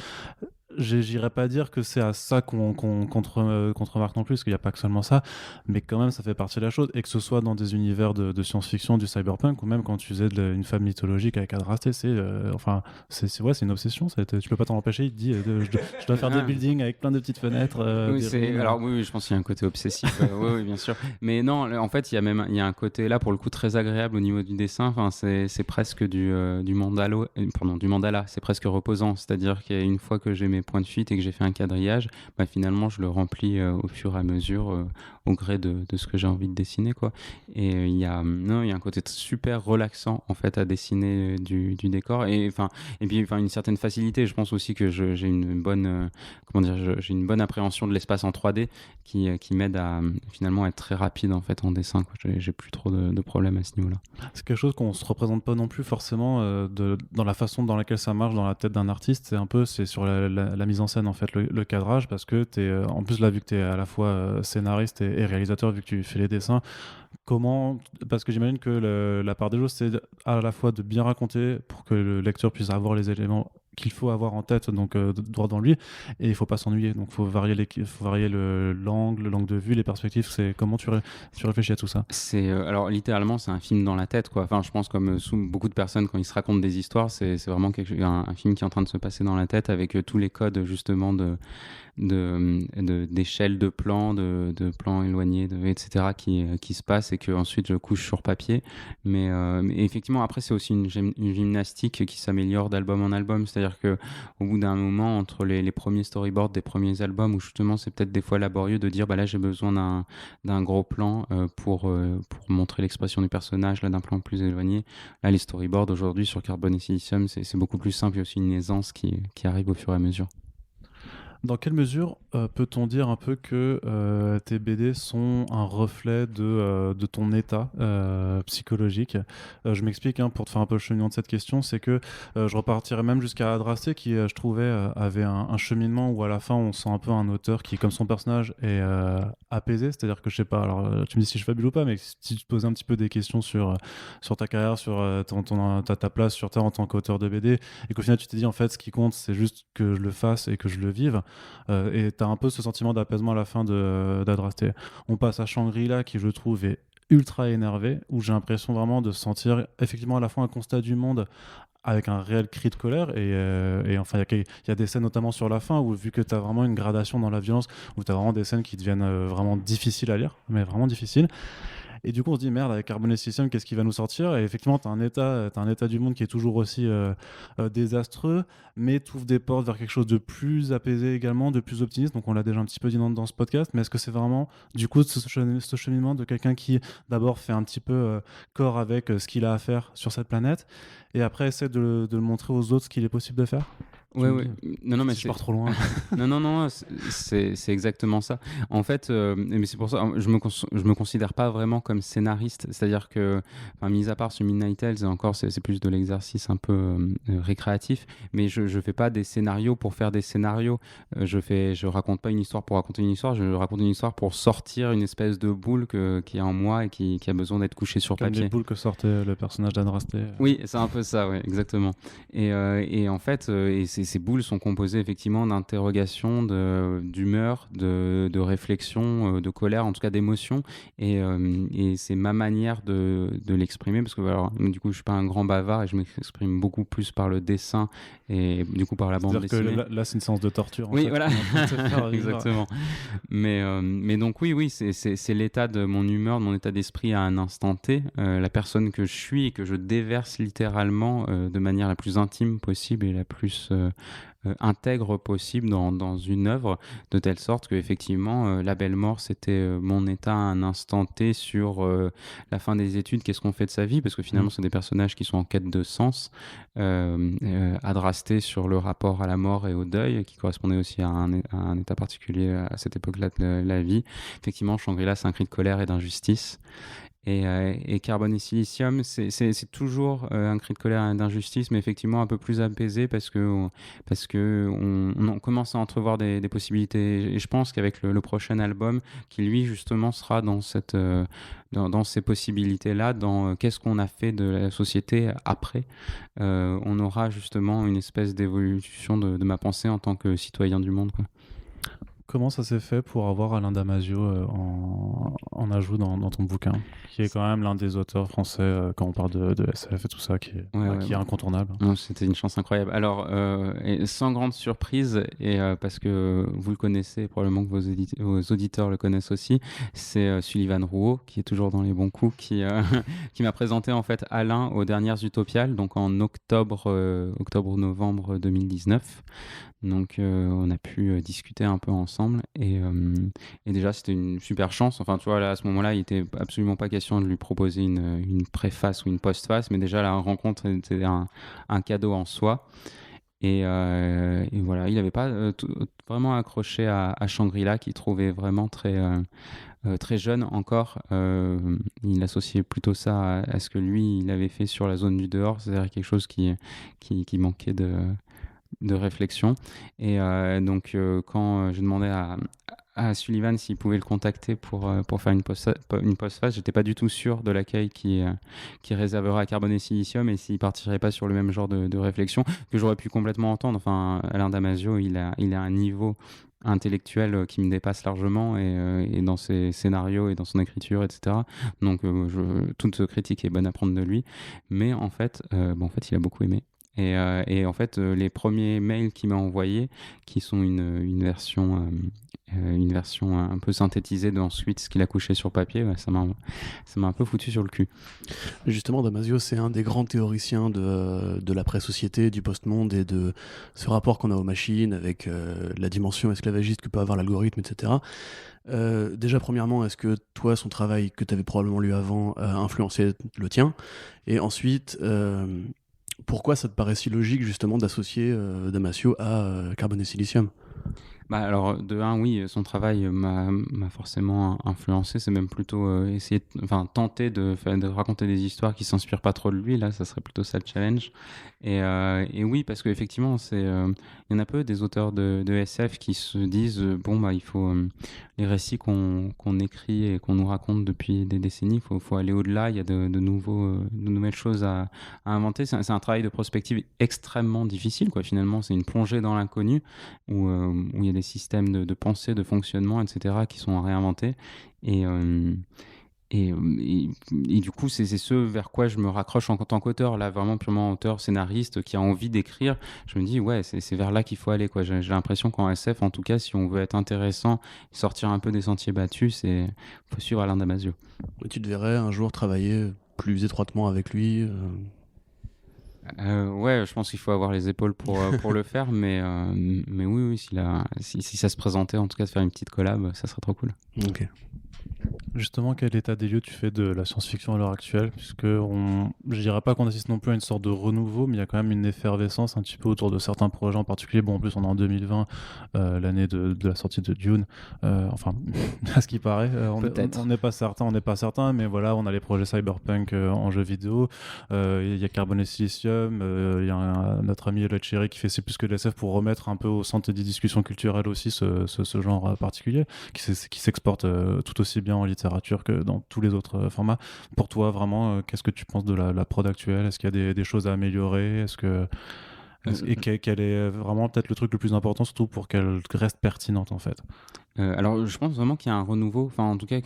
j'irais pas dire que c'est à ça qu'on contremarque non plus, parce qu'il n'y a pas que seulement ça, mais quand même ça fait partie de la chose, et que ce soit dans des univers de science-fiction, du cyberpunk, ou même quand tu faisais une femme mythologique avec Adrasté, c'est une obsession, tu peux pas t'en empêcher, il te dit je dois faire des buildings avec plein de petites fenêtres. Oui, je pense qu'il y a un côté obsessif, oui, bien sûr, mais non, en fait il y a un côté là pour le coup très agréable au niveau du dessin, c'est presque du mandala, c'est presque reposant, c'est-à-dire qu'une fois que j'ai mes points de fuite et que j'ai fait un quadrillage, finalement je le remplis au fur et à mesure au gré de ce que j'ai envie de dessiner, quoi. Et il y a un côté super relaxant en fait à dessiner du décor et puis une certaine facilité. Je pense aussi que j'ai une bonne j'ai une bonne appréhension de l'espace en 3D qui m'aide à finalement être très rapide en fait en dessin, quoi. J'ai plus trop de problèmes à ce niveau-là. C'est quelque chose qu'on se représente pas non plus forcément dans la façon dans laquelle ça marche dans la tête d'un artiste. C'est sur la mise en scène en fait, le cadrage, parce que en plus là, vu que tu es à la fois scénariste et réalisateur, vu que tu fais les dessins, parce que j'imagine que la part des choses, c'est à la fois de bien raconter pour que le lecteur puisse avoir les éléments qu'il faut avoir en tête, donc droit dans lui, et il faut pas s'ennuyer, donc faut varier l'angle de vue, les perspectives. Comment tu réfléchis à tout ça? Alors littéralement c'est un film dans la tête, quoi. Enfin, je pense comme beaucoup de personnes quand ils se racontent des histoires, c'est vraiment un film qui est en train de se passer dans la tête avec tous les codes justement d'échelle de plans, de plans éloignés, etc. qui se passent et que ensuite je couche sur papier. Mais effectivement après c'est aussi une gymnastique qui s'améliore d'album en album, c'est-à-dire que au bout d'un moment, entre les premiers storyboards des premiers albums où justement c'est peut-être des fois laborieux de dire là j'ai besoin d'un gros plan pour montrer l'expression du personnage, là d'un plan plus éloigné, là les storyboards aujourd'hui sur Carbone et Silicium c'est beaucoup plus simple, il y a aussi une aisance qui arrive au fur et à mesure. Dans quelle mesure peut-on dire un peu que tes BD sont un reflet de ton état psychologique? Je m'explique, pour te faire un peu le cheminement de cette question, c'est que je repartirais même jusqu'à Adrasté qui, je trouvais, avait un cheminement où à la fin on sent un peu un auteur qui, comme son personnage, est apaisé, c'est-à-dire que je sais pas, alors tu me dis si je fabule ou pas, mais si tu te posais un petit peu des questions sur ta carrière, sur ta place sur Terre en tant qu'auteur de BD, et qu'au final tu t'es dit en fait ce qui compte c'est juste que je le fasse et que je le vive. Et tu as un peu ce sentiment d'apaisement à la fin d'Adrasté. On passe à Shangri-La qui, je trouve, est ultra énervé, où j'ai l'impression vraiment de sentir effectivement à la fois un constat du monde avec un réel cri de colère. Et enfin, il y a des scènes notamment sur la fin où, vu que tu as vraiment une gradation dans la violence, où tu as vraiment des scènes qui deviennent vraiment difficiles à lire, mais vraiment difficiles. Et du coup, on se dit, merde, avec Carbone et Silicium, qu'est-ce qui va nous sortir? Et effectivement, tu as un état du monde qui est toujours aussi désastreux, mais tu ouvres des portes vers quelque chose de plus apaisé également, de plus optimiste. Donc, on l'a déjà un petit peu dit dans ce podcast, mais est-ce que c'est vraiment, du coup, ce cheminement de quelqu'un qui, d'abord, fait un petit peu corps avec ce qu'il a à faire sur cette planète, et après, essaie de le montrer aux autres ce qu'il est possible de faire? Ouais. Non, mais je pars trop loin. non, c'est exactement ça. En fait, mais c'est pour ça, je me considère pas vraiment comme scénariste. C'est-à-dire que, mis à part ce Midnight Tales, encore, c'est plus de l'exercice un peu récréatif. Mais je fais pas des scénarios pour faire des scénarios. Je raconte pas une histoire pour raconter une histoire. Je raconte une histoire pour sortir une espèce de boule qui est en moi et qui a besoin d'être couchée sur comme papier. les boules que sortait le personnage d'Adrasté. Oui, c'est un peu ça, ouais, exactement. Et en fait, ces boules sont composées effectivement d'interrogations, d'humeur, de réflexion, de colère, en tout cas d'émotion. Et c'est ma manière de l'exprimer, parce que alors, du coup, je suis pas un grand bavard et je m'exprime beaucoup plus par le dessin et du coup par la bande dessinée. C'est-à-dire que là, c'est une séance de torture. Oui, voilà. Exactement. Mais donc oui, c'est l'état de mon humeur, de mon état d'esprit à un instant T, la personne que je suis et que je déverse littéralement de manière la plus intime possible et la plus intègre possible dans une œuvre, de telle sorte que effectivement La Belle Mort, c'était mon état à un instant T sur la fin des études, qu'est-ce qu'on fait de sa vie, parce que finalement c'est des personnages qui sont en quête de sens, Adrasté sur le rapport à la mort et au deuil, qui correspondait aussi à un état particulier à cette époque-là de la vie. Effectivement, Shangri-La, c'est un cri de colère et d'injustice. Et Carbone et Silicium, c'est toujours un cri de colère et d'injustice, mais effectivement un peu plus apaisé parce qu'on commence à entrevoir des possibilités. Et je pense qu'avec le prochain album, qui lui justement sera dans ces possibilités-là, dans qu'est-ce qu'on a fait de la société après, on aura justement une espèce d'évolution de ma pensée en tant que citoyen du monde, quoi. Comment ça s'est fait pour avoir Alain Damasio en ajout dans ton bouquin, qui est quand même l'un des auteurs français, quand on parle de SF et tout ça, qui est incontournable. Non, c'était une chance incroyable. Alors, et sans grande surprise, et parce que vous le connaissez, probablement que vos auditeurs le connaissent aussi, c'est Sullivan Rouault, qui est toujours dans les bons coups, qui m'a présenté en fait Alain aux dernières Utopiales, donc en octobre-novembre 2019. Donc on a pu discuter un peu ensemble et déjà c'était une super chance. Enfin tu vois, là, à ce moment-là il n'était absolument pas question de lui proposer une préface ou une postface, mais déjà la rencontre était un cadeau en soi. Et voilà, il n'avait pas vraiment accroché à Shangri-La, qu'il trouvait vraiment très jeune encore. Il associait plutôt ça à ce que lui il avait fait sur la zone du dehors, c'est-à-dire quelque chose qui manquait de réflexion. Et donc quand je demandais à Sullivan s'il pouvait le contacter pour faire une postface, j'étais pas du tout sûr de l'accueil qui réserverait à Carbone et Silicium, et s'il partirait pas sur le même genre de réflexion que j'aurais pu complètement entendre. Enfin, Alain Damasio, il a un niveau intellectuel qui me dépasse largement, et dans ses scénarios et dans son écriture, etc. Donc toute critique est bonne à prendre de lui, mais en fait il a beaucoup aimé. Et en fait, les premiers mails qu'il m'a envoyés, qui sont une version un peu synthétisée d'ensuite ce qu'il a couché sur papier, ça m'a un peu foutu sur le cul. Justement, Damasio, c'est un des grands théoriciens de l'après-société, du post-monde et de ce rapport qu'on a aux machines avec la dimension esclavagiste que peut avoir l'algorithme, etc. Déjà, premièrement, est-ce que toi, son travail que tu avais probablement lu avant a influencé le tien? Et ensuite, pourquoi ça te paraît si logique justement d'associer Damasio à Carbone et Silicium? Alors, de un, oui, son travail m'a forcément influencé. C'est même plutôt tenter de raconter des histoires qui s'inspirent pas trop de lui. Là, ça serait plutôt ça le challenge. Et oui, parce qu'effectivement, il y en a peu des auteurs de SF qui se disent il faut les récits qu'on écrit et qu'on nous raconte depuis des décennies, faut aller au-delà. Il y a de nouvelles choses à inventer. C'est un travail de prospective extrêmement difficile, quoi. Finalement, c'est une plongée dans l'inconnu où il y a des systèmes de pensée, de fonctionnement, etc., qui sont à réinventer. Et du coup, c'est ce vers quoi je me raccroche en tant qu'auteur, là, vraiment purement auteur, scénariste, qui a envie d'écrire. Je me dis, ouais, c'est vers là qu'il faut aller, quoi. J'ai l'impression qu'en SF, en tout cas, si on veut être intéressant, sortir un peu des sentiers battus, faut suivre Alain Damasio. Tu te verrais un jour travailler plus étroitement avec lui Ouais, je pense qu'il faut avoir les épaules pour le faire, mais oui, si ça se présentait, en tout cas, de faire une petite collab, ça serait trop cool. Ok. Justement, quel état des lieux tu fais de la science-fiction à l'heure actuelle? Puisque je dirais pas qu'on assiste non plus à une sorte de renouveau, mais il y a quand même une effervescence un petit peu autour de certains projets en particulier. Bon, en plus, on est en 2020, l'année de la sortie de Dune. Enfin, à ce qui paraît, on n'est pas certain, mais voilà, on a les projets cyberpunk en jeu vidéo. Il y a Carbone et Silicium. Il y a notre ami Elliot Cherry qui fait C'est plus que de l'SF pour remettre un peu au centre des discussions culturelles aussi ce genre particulier qui s'exporte tout aussi bien en littérature que dans tous les autres formats. Pour toi, vraiment, qu'est-ce que tu penses de la prod actuelle? Est-ce qu'il y a des choses à améliorer? Et quel est vraiment peut-être le truc le plus important, surtout pour qu'elle reste pertinente en fait? Alors, je pense vraiment qu'il y a un renouveau, enfin, en tout cas,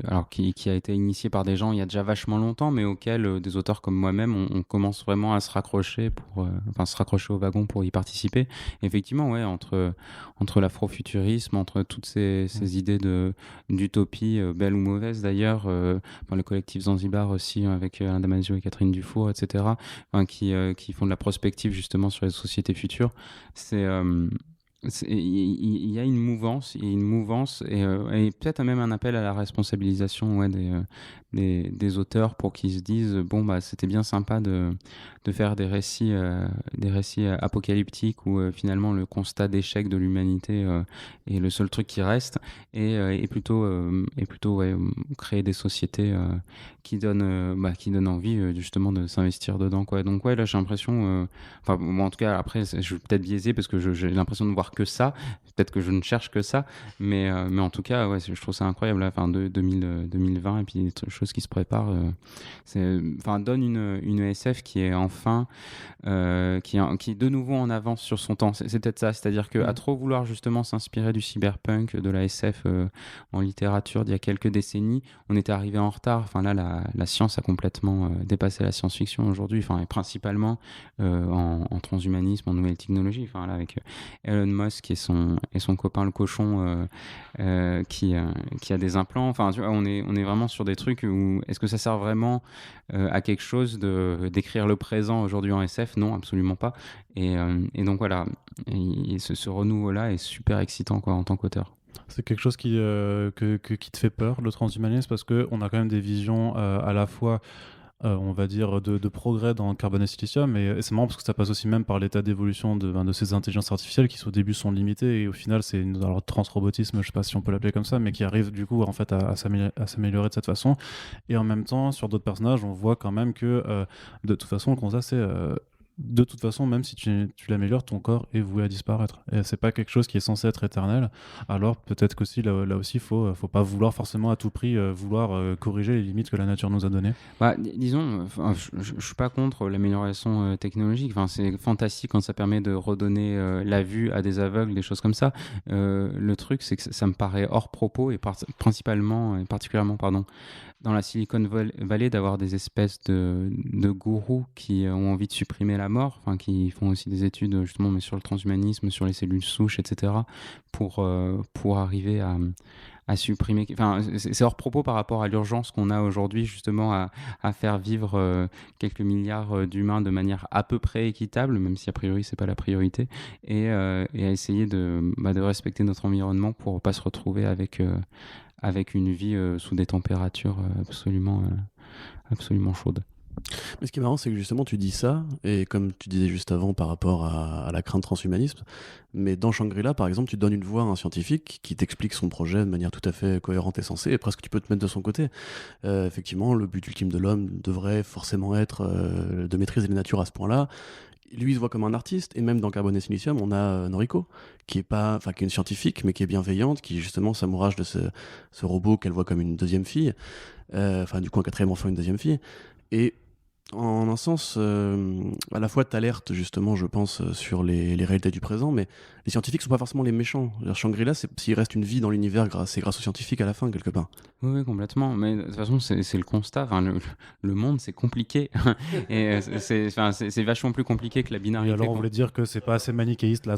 alors, qui a été initié par des gens il y a déjà vachement longtemps, mais auquel des auteurs comme moi-même, on commence vraiment à se raccrocher se raccrocher au wagon pour y participer. Effectivement, ouais, entre l'afrofuturisme, entre toutes ces idées d'utopie, belle ou mauvaise d'ailleurs, le collectif Zanzibar aussi, avec Alain Damasio et Catherine Dufour, etc., qui font de la prospective justement sur les sociétés futures. Il y a une mouvance, et peut-être même un appel à la responsabilisation des auteurs pour qu'ils se disent bon bah c'était bien sympa de faire des récits apocalyptiques où finalement le constat d'échec de l'humanité est le seul truc qui reste, et plutôt ouais, créer des sociétés qui donnent envie justement de s'investir dedans, quoi. Donc ouais, là j'ai l'impression moi, en tout cas après je vais peut-être biaisé parce que j'ai l'impression de voir que ça, peut-être que je ne cherche que ça, mais en tout cas ouais, je trouve ça incroyable là, 2020, et puis des choses qui se préparent, donne une SF qui est enfin qui est de nouveau en avance sur son temps. C'est peut-être ça, c'est-à-dire qu'à trop vouloir justement s'inspirer du cyberpunk, de la SF en littérature d'il y a quelques décennies, on était arrivé en retard. Enfin là, la science a complètement dépassé la science-fiction aujourd'hui, et principalement en transhumanisme, en nouvelles technologies. Enfin là, avec Elon Musk et son copain le cochon qui a des implants. Enfin, tu vois, on est vraiment sur des trucs où est-ce que ça sert vraiment à quelque chose d'écrire le présent aujourd'hui en SF? Non, absolument pas. Et donc voilà, et ce renouveau-là est super excitant, quoi, en tant qu'auteur. C'est quelque chose qui te fait peur, le transhumanisme, parce qu'on a quand même des visions à la fois on va dire, de progrès dans Carbone et Silicium. Et c'est marrant parce que ça passe aussi même par l'état d'évolution de ces intelligences artificielles qui, au début, sont limitées et au final, c'est alors, transrobotisme, je sais pas si on peut l'appeler comme ça, mais qui arrive du coup en fait à s'améliorer de cette façon. Et en même temps, sur d'autres personnages, on voit quand même que de toute façon, le constat, c'est de toute façon, même si tu l'améliores, ton corps est voué à disparaître. Et c'est pas quelque chose qui est censé être éternel. Alors peut-être qu'aussi là aussi, faut pas vouloir forcément à tout prix corriger les limites que la nature nous a données. Disons, je suis pas contre l'amélioration technologique. Enfin, c'est fantastique quand ça permet de redonner la vue à des aveugles, des choses comme ça. Le truc, c'est que ça me paraît hors propos et particulièrement, dans la Silicon Valley, d'avoir des espèces de gourous qui ont envie de supprimer la mort, qui font aussi des études justement mais sur le transhumanisme, sur les cellules souches, etc., pour arriver à supprimer. Enfin, c'est hors propos par rapport à l'urgence qu'on a aujourd'hui justement à faire vivre quelques milliards d'humains de manière à peu près équitable, même si a priori c'est pas la priorité, et à essayer de respecter notre environnement pour pas se retrouver avec une vie sous des températures absolument chaudes. Mais ce qui est marrant, c'est que justement, tu dis ça, et comme tu disais juste avant par rapport à la crainte transhumanisme, mais dans Shangri-La, par exemple, tu donnes une voix à un scientifique qui t'explique son projet de manière tout à fait cohérente et sensée, et presque tu peux te mettre de son côté. Effectivement, le but ultime de l'homme devrait forcément être de maîtriser la nature à ce point-là. Lui, il se voit comme un artiste, et même dans Carbone et Silicium, on a Noriko, qui est une scientifique, mais qui est bienveillante, qui justement s'amourage de ce robot qu'elle voit comme une deuxième fille, du coup un quatrième enfant, une deuxième fille. Et en un sens, à la fois t'alertes justement, je pense, sur les réalités du présent, mais les scientifiques sont pas forcément les méchants. Shangri-La, s'il reste une vie dans l'univers, c'est grâce aux scientifiques à la fin, quelque part. Oui, complètement. Mais de toute façon, c'est le constat. Le monde, c'est compliqué. Et c'est vachement plus compliqué que la binarité. Et alors, on voulait dire que c'est pas assez manichéiste, là,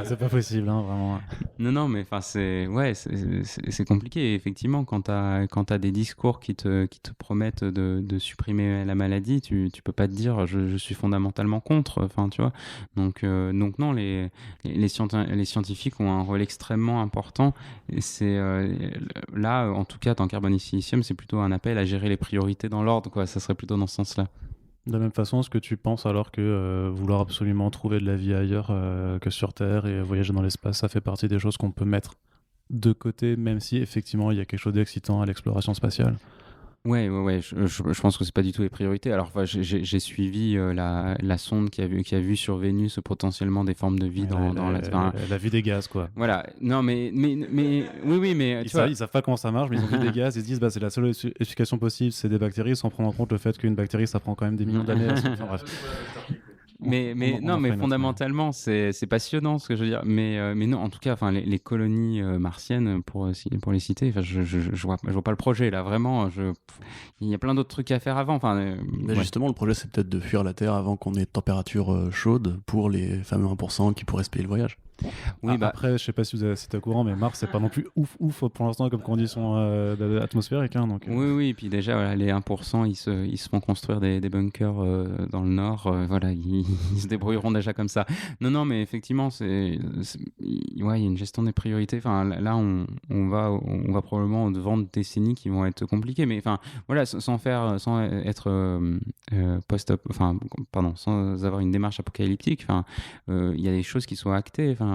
c'est pas possible, hein, vraiment. Non, mais c'est compliqué. Et effectivement, quand t'as des discours qui te promettent de supprimer la maladie, tu peux pas te dire je suis fondamentalement contre. Tu vois. Donc non, les scientifiques ont un rôle extrêmement important. Et c'est là, en tout cas, dans Carbone et Silicium, c'est plutôt un appel à gérer les priorités dans l'ordre, quoi. Ça serait plutôt dans ce sens-là. De la même façon, est-ce que tu penses alors que vouloir absolument trouver de la vie ailleurs que sur Terre et voyager dans l'espace, ça fait partie des choses qu'on peut mettre de côté, même si effectivement il y a quelque chose d'excitant à l'exploration spatiale? Ouais, je pense que c'est pas du tout les priorités. Alors, j'ai suivi la sonde qui a vu sur Vénus potentiellement des formes de vie dans la vie des gaz, quoi. Voilà. Non, mais oui, mais ils savent pas comment ça marche, mais ils ont vu des gaz, ils se disent c'est la seule explication possible, c'est des bactéries, sans prendre en compte le fait qu'une bactérie ça prend quand même des millions d'années. Enfin, bref. mais fondamentalement, c'est passionnant ce que je veux dire. Mais non, en tout cas, enfin, les colonies martiennes, pour les citer, enfin, je vois pas le projet là. Vraiment, il y a plein d'autres trucs à faire avant. Enfin, mais justement, le projet, c'est peut-être de fuir la Terre avant qu'on ait température chaude pour les fameux 1% qui pourraient se payer le voyage. Oui, après, je sais pas si vous êtes au courant, mais Mars, c'est pas non plus ouf pour l'instant comme condition atmosphérique. Hein, donc, oui, et puis déjà, voilà, les 1%, ils se font construire des bunkers dans le nord. Voilà, ils se débrouilleront déjà comme ça. Non, mais effectivement, ouais, il y a une gestion des priorités. Enfin, là, on va probablement devant des décennies qui vont être compliquées. Mais enfin, voilà, sans être sans avoir une démarche apocalyptique. Enfin, il y a des choses qui sont actées. Enfin,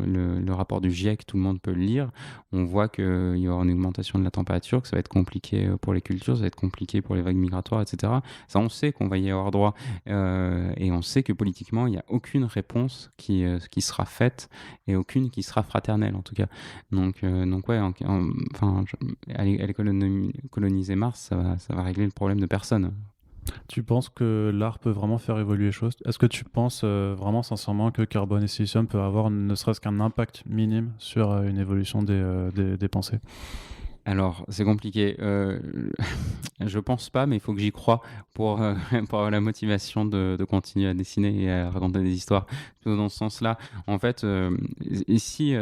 le rapport du GIEC, tout le monde peut le lire. On voit qu'il y aura une augmentation de la température, que ça va être compliqué pour les cultures, ça va être compliqué pour les vagues migratoires, etc. Ça, on sait qu'on va y avoir droit. Et on sait que politiquement, il n'y a aucune réponse qui sera faite et aucune qui sera fraternelle, en tout cas. Donc ouais, aller coloniser Mars, ça va régler le problème de personne. Tu penses que l'art peut vraiment faire évoluer les choses? Est-ce que tu penses vraiment sincèrement que Carbone et Silicium peut avoir ne serait-ce qu'un impact minime sur une évolution des pensées? Alors, c'est compliqué. Je pense pas, mais il faut que j'y croie pour avoir la motivation de continuer à dessiner et à raconter des histoires. Plutôt dans ce sens-là. En fait, si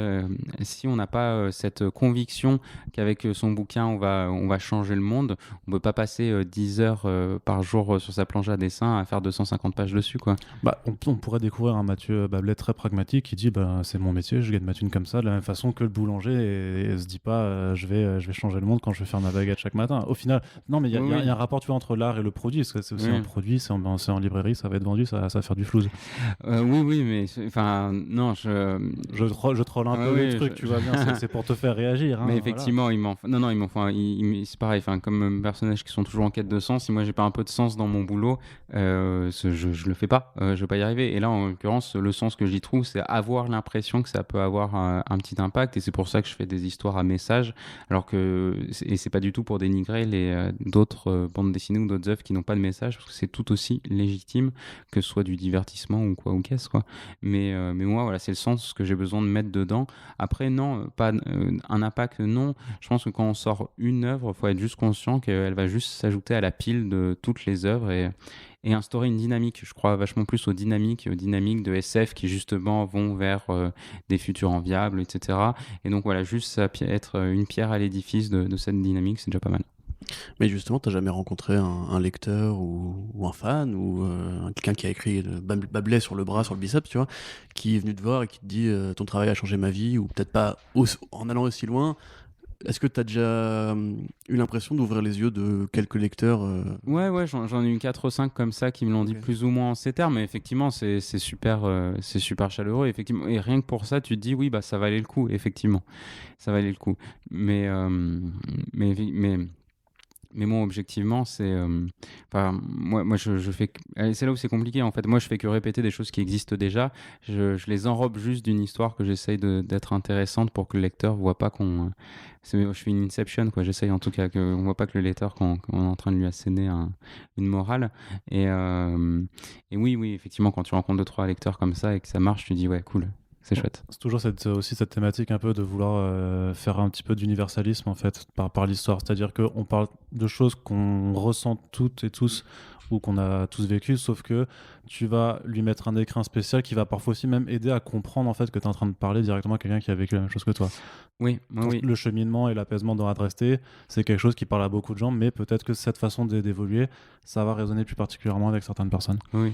on n'a pas cette conviction qu'avec son bouquin, on va changer le monde, on peut pas passer 10 heures par jour sur sa planche à dessin à faire 250 pages dessus, quoi. On pourrait découvrir un Mathieu Bablet très pragmatique qui dit c'est mon métier, je gagne ma thune comme ça, de la même façon que le boulanger et se dit pas je vais changer le monde quand je vais faire ma baguette chaque matin. Au final, non, mais il y a un rapport, tu vois, entre l'art et le produit. Parce que c'est aussi un produit, c'est en librairie, ça va être vendu, ça va faire du flouze. Oui, mais enfin, non, je troll un peu le truc, tu vois bien, c'est pour te faire réagir. Hein, mais effectivement, voilà. C'est pareil, comme personnages qui sont toujours en quête de sens. Si moi j'ai pas un peu de sens dans mon boulot, je le fais pas, je vais pas y arriver. Et là, en l'occurrence, le sens que j'y trouve, c'est avoir l'impression que ça peut avoir un petit impact. Et c'est pour ça que je fais des histoires à message, alors que c'est pas du tout pour dénigrer d'autres bandes dessinées ou d'autres œuvres qui n'ont pas de message, parce que c'est tout aussi légitime que ce soit du divertissement ou qu'est-ce quoi. Mais moi, voilà, c'est le sens que j'ai besoin de mettre dedans. Après, non, pas un impact, non. Je pense que quand on sort une œuvre, il faut être juste conscient qu'elle va juste s'ajouter à la pile de toutes les œuvres et instaurer une dynamique. Je crois vachement plus aux dynamiques de SF qui justement vont vers des futurs enviables, etc. Et donc voilà, juste ça être une pierre à l'édifice de cette dynamique, c'est déjà pas mal. Mais justement, t'as jamais rencontré un lecteur ou un fan ou quelqu'un qui a écrit Bablet sur le bras, sur le biceps, tu vois, qui est venu te voir et qui te dit ton travail a changé ma vie, ou peut-être pas en allant aussi loin. Est-ce que tu as déjà eu l'impression d'ouvrir les yeux de quelques lecteurs Ouais, j'en ai eu 4 ou 5 comme ça qui me l'ont dit plus ou moins en ces termes, mais effectivement, c'est super chaleureux, effectivement. Et rien que pour ça, tu te dis, oui, bah, ça valait le coup, effectivement. Ça valait le coup. Mais moi, objectivement, c'est. Moi je fais. C'est là où c'est compliqué, en fait. Moi, je fais que répéter des choses qui existent déjà. Je les enrobe juste d'une histoire que j'essaye d'être intéressante pour que le lecteur voit pas qu'on. Je fais une inception, quoi. J'essaye en tout cas qu'on voit pas que le lecteur, qu'on est en train de lui asséner une morale. Et oui, effectivement, quand tu rencontres 2-3 lecteurs comme ça et que ça marche, tu dis, ouais, cool. C'est chouette. C'est toujours cette thématique un peu de vouloir faire un petit peu d'universalisme en fait par l'histoire. C'est-à-dire qu'on parle de choses qu'on ressent toutes et tous ou qu'on a tous vécues, sauf que tu vas lui mettre un écrin spécial qui va parfois aussi même aider à comprendre en fait que tu es en train de parler directement à quelqu'un qui a vécu la même chose que toi. Oui. Le cheminement et l'apaisement dans Adresté, c'est quelque chose qui parle à beaucoup de gens, mais peut-être que cette façon d'évoluer, ça va résonner plus particulièrement avec certaines personnes. Oui.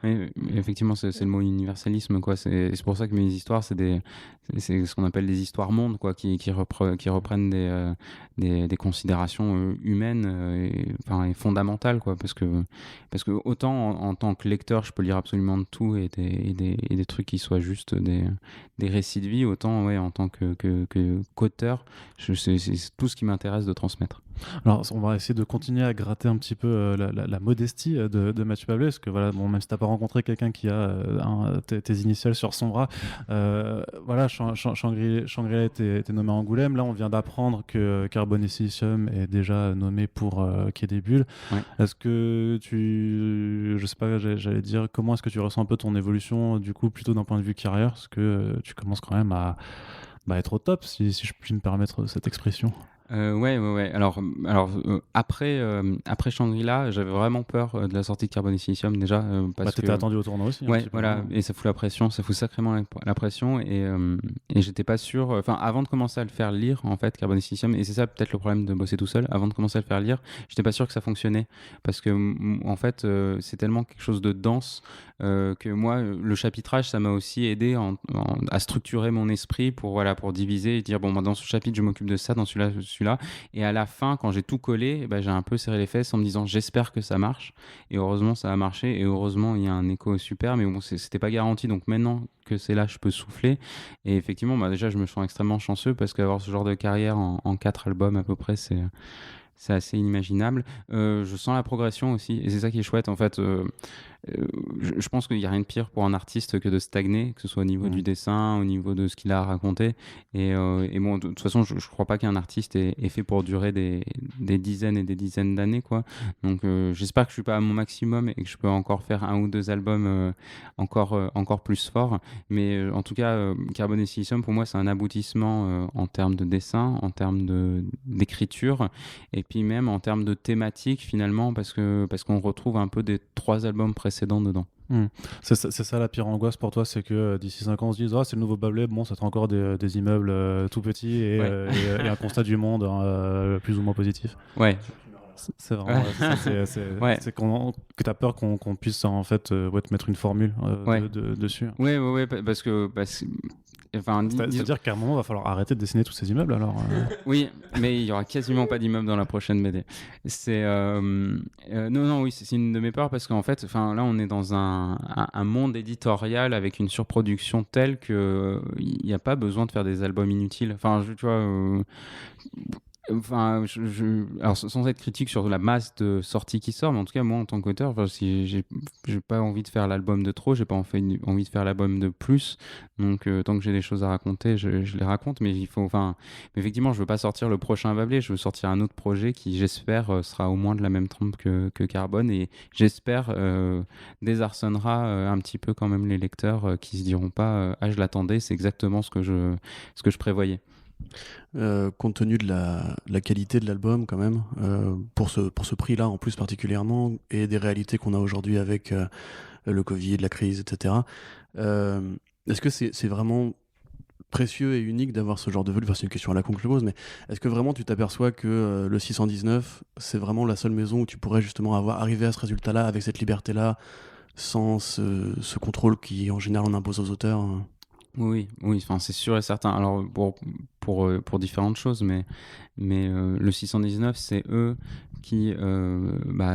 Oui, effectivement, c'est le mot universalisme, quoi. C'est pour ça que mes histoires, c'est ce qu'on appelle des histoires mondes, quoi, qui reprennent des considérations humaines et fondamentales, quoi. Parce que autant en tant que lecteur, je peux lire absolument de tout et des trucs qui soient juste des récits de vie, autant en tant qu'auteur, c'est tout ce qui m'intéresse de transmettre. Alors, on va essayer de continuer à gratter un petit peu la modestie de Mathieu Pablet, parce que voilà, bon, même si tu n'as pas rencontré quelqu'un qui a tes initiales sur son bras, voilà, Shangri-La était nommé Angoulême. Là, on vient d'apprendre que Carbone et Silicium est déjà nommé pour Quai des Bulles. Ouais. Est-ce que je sais pas, j'allais dire, comment est-ce que tu ressens un peu ton évolution, du coup, plutôt d'un point de vue carrière, parce que tu commences quand même à être au top, si je puis me permettre cette expression. Ouais. Alors après Shangri-La, j'avais vraiment peur de la sortie de Carbone et Silicium déjà. Parce t'étais que... attendu au tournoi aussi. Ouais, voilà, et ça fout la pression, ça fout sacrément la pression, et j'étais pas sûr, enfin avant de commencer à le faire lire, en fait, Carbone et Silicium, et c'est ça peut-être le problème de bosser tout seul, avant de commencer à le faire lire, j'étais pas sûr que ça fonctionnait, parce que en fait, c'est tellement quelque chose de dense que moi, le chapitrage, ça m'a aussi aidé à structurer mon esprit pour diviser et dire, bon, moi, dans ce chapitre, je m'occupe de ça, dans celui-là, et à la fin, quand j'ai tout collé, j'ai un peu serré les fesses en me disant, j'espère que ça marche, et heureusement, ça a marché, et heureusement, il y a un écho super, mais bon, c'était pas garanti, donc maintenant que c'est là, je peux souffler, et effectivement, déjà, je me sens extrêmement chanceux, parce qu'avoir ce genre de carrière en 4 albums à peu près, c'est assez inimaginable. Je sens la progression aussi, et c'est ça qui est chouette, en fait. Je pense qu'il n'y a rien de pire pour un artiste que de stagner, que ce soit au niveau du dessin, au niveau de ce qu'il a à raconter. Et bon, de toute façon, je ne crois pas qu'un artiste est fait pour durer des dizaines et des dizaines d'années, quoi. Donc j'espère que je ne suis pas à mon maximum et que je peux encore faire 1 ou 2 albums encore plus forts. Mais en tout cas, Carbone et Silicium, pour moi, c'est un aboutissement en termes de dessin, en termes d'écriture, et puis même en termes de thématique, finalement, parce qu'on retrouve un peu des 3 albums précédents dedans. C'est ça la pire angoisse pour toi, c'est que d'ici 5 ans on se dise c'est le nouveau Pablet, bon ça sera encore des immeubles tout petits et un constat du monde plus ou moins positif. Ouais. C'est vraiment c'est que t'as peur qu'on puisse en fait te mettre une formule dessus. Ouais, parce que c'est-à-dire qu'à un moment, il va falloir arrêter de dessiner tous ces immeubles alors. Oui, mais il n'y aura quasiment pas d'immeubles dans la prochaine BD. Oui, c'est une de mes peurs parce qu'en fait, là, on est dans un monde éditorial avec une surproduction telle qu'il n'y a pas besoin de faire des albums inutiles. Tu vois. Alors sans être critique sur la masse de sorties qui sort, mais en tout cas moi en tant qu'auteur, si j'ai pas envie de faire l'album de trop, j'ai pas envie de faire l'album de plus, donc tant que j'ai des choses à raconter, je les raconte, mais effectivement je veux pas sortir le prochain Pablet, je veux sortir un autre projet qui j'espère sera au moins de la même trempe que Carbone, et j'espère désarçonnera un petit peu quand même les lecteurs qui se diront pas je l'attendais, c'est exactement ce que je prévoyais. Compte tenu de la qualité de l'album quand même, pour ce prix-là en plus particulièrement, et des réalités qu'on a aujourd'hui avec le Covid, la crise, etc. Est-ce que c'est vraiment précieux et unique d'avoir ce genre de volume? C'est une question à la con que je pose, mais est-ce que vraiment tu t'aperçois que le 619, c'est vraiment la seule maison où tu pourrais justement arriver à ce résultat-là, avec cette liberté-là, sans ce contrôle qui en général on impose aux auteurs? Oui, c'est sûr et certain. Alors pour différentes choses, mais le 619, c'est eux qui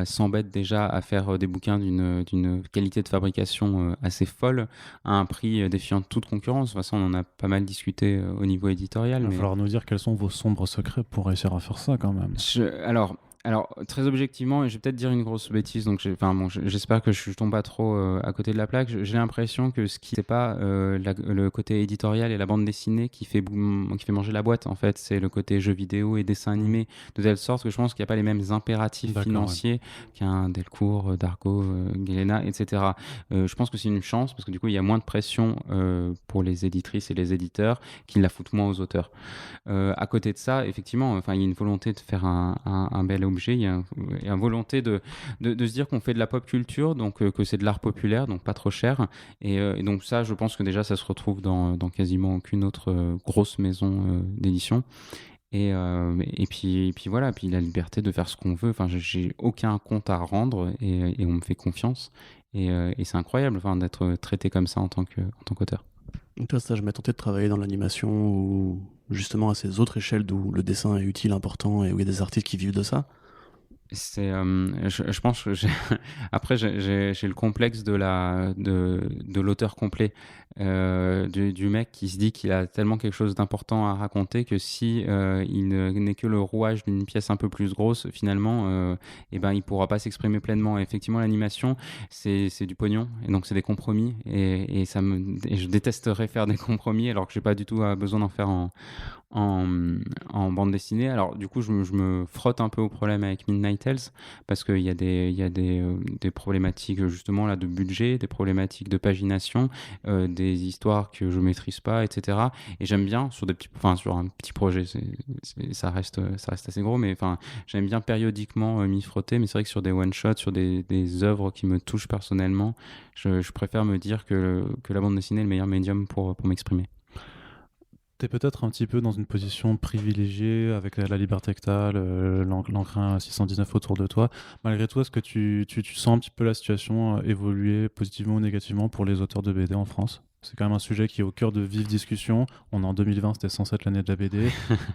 s'embêtent déjà à faire des bouquins d'une qualité de fabrication assez folle, à un prix défiant toute concurrence. De toute façon, on en a pas mal discuté au niveau éditorial. Il va falloir nous dire quels sont vos sombres secrets pour réussir à faire ça quand même. Alors, très objectivement, et je vais peut-être dire une grosse bêtise, donc j'espère que je tombe pas trop à côté de la plaque. J'ai l'impression que c'est pas le côté éditorial et la bande dessinée qui fait manger la boîte, en fait. C'est le côté jeu vidéo et dessin animé, de telle sorte que je pense qu'il n'y a pas les mêmes impératifs financiers qu'un Delcourt, Dargaud, Glénat, etc. Je pense que c'est une chance, parce que du coup, il y a moins de pression pour les éditrices et les éditeurs qui la foutent moins aux auteurs. À côté de ça, effectivement, il y a une volonté de faire un bel objet. Il y a une volonté de se dire qu'on fait de la pop culture, donc que c'est de l'art populaire, donc pas trop cher. Et donc ça, je pense que déjà, ça se retrouve dans quasiment aucune autre grosse maison d'édition. Et puis voilà, puis la liberté de faire ce qu'on veut. J'ai aucun compte à rendre et on me fait confiance. Et c'est incroyable d'être traité comme ça en tant qu'auteur. Toi, ça, je m'ai tenté de travailler dans l'animation ou justement à ces autres échelles d'où le dessin est utile, important et où il y a des artistes qui vivent de ça. Je pense que après j'ai le complexe de l'auteur complet, du mec qui se dit qu'il a tellement quelque chose d'important à raconter que si il n'est que le rouage d'une pièce un peu plus grosse, finalement, et ben il pourra pas s'exprimer pleinement. Et effectivement, l'animation, c'est du pognon, et donc c'est des compromis, et et je détesterais faire des compromis alors que j'ai pas du tout besoin d'en faire en bande dessinée. Alors du coup, je me frotte un peu au problème avec Midnight Tales parce qu'il y a des problématiques justement là de budget, des problématiques de pagination, des histoires que je maîtrise pas, etc. Et j'aime bien sur un petit projet, ça reste assez gros, mais enfin j'aime bien périodiquement m'y frotter. Mais c'est vrai que sur des one shots, sur des œuvres qui me touchent personnellement, je préfère me dire que la bande dessinée est le meilleur médium pour m'exprimer. T'es peut-être un petit peu dans une position privilégiée avec la liberté que t'as, l'encrin 619 autour de toi. Malgré tout, est-ce que tu sens un petit peu la situation évoluer positivement ou négativement pour les auteurs de BD en France? C'est quand même un sujet qui est au cœur de vives discussions. On est en 2020, c'était censé être l'année de la BD.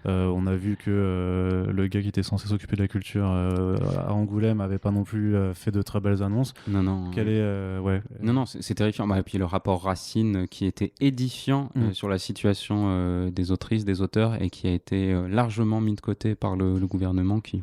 On a vu que le gars qui était censé s'occuper de la culture à Angoulême avait pas non plus fait de très belles annonces. Non, non. Quel est, ouais. Non, c'est terrifiant. Bah, et puis le rapport Racine qui était édifiant sur la situation des autrices, des auteurs, et qui a été largement mis de côté par le gouvernement qui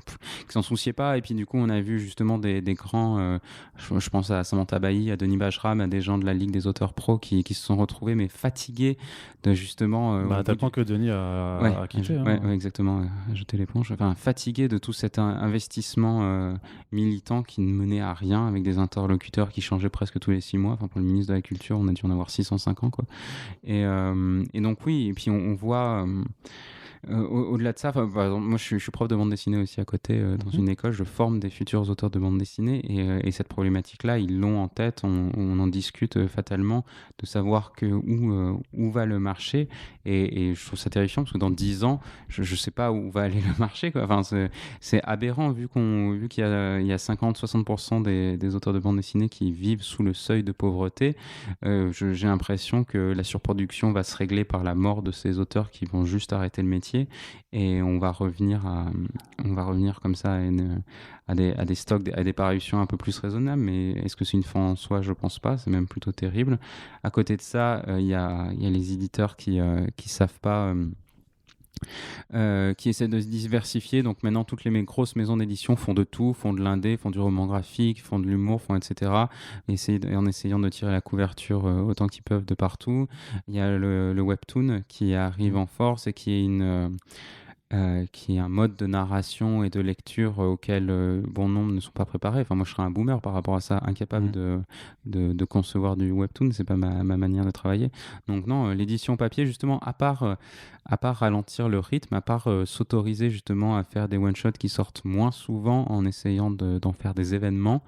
s'en souciait pas. Et puis du coup, on a vu justement des grands, je pense à Samantha Bailly, à Denis Bajram, à des gens de la Ligue des auteurs pros qui se sont retrouvés mais fatigués de justement... à tel point que Denis a quitté. Ouais, exactement, jeter l'éponge. Enfin, fatigué de tout cet investissement militant qui ne menait à rien, avec des interlocuteurs qui changeaient presque tous les 6 mois. Enfin, pour le ministre de la Culture, on a dû en avoir 605 ans, quoi. Et donc oui, et puis on voit... au-delà de ça, par exemple, moi je suis prof de bande dessinée aussi à côté dans une école, je forme des futurs auteurs de bande dessinée, et cette problématique-là, ils l'ont en tête, on en discute fatalement, de savoir où va le marché, et je trouve ça terrifiant parce que dans 10 ans, je ne sais pas où va aller le marché, quoi. Enfin, c'est aberrant vu qu'il y a 50-60% des auteurs de bande dessinée qui vivent sous le seuil de pauvreté. J'ai l'impression que la surproduction va se régler par la mort de ces auteurs qui vont juste arrêter le métier, et on va revenir comme ça à des stocks, à des parutions un peu plus raisonnables. Mais est-ce que c'est une fin en soi? Je pense pas, c'est même plutôt terrible. À côté de ça, il y a les éditeurs qui savent pas, qui essaient de se diversifier. Donc maintenant, toutes les grosses maisons d'édition font de tout, font de l'indé, font du roman graphique, font de l'humour, font etc. En essayant de tirer la couverture autant qu'ils peuvent de partout. Il y a le webtoon qui arrive en force, et qui est un mode de narration et de lecture auquel bon nombre ne sont pas préparés. Enfin, moi, je serais un boomer par rapport à ça, incapable de concevoir du webtoon. C'est pas ma manière de travailler. Donc non, l'édition papier, justement, à part ralentir le rythme, à part s'autoriser justement à faire des one-shots qui sortent moins souvent en essayant d'en faire des événements,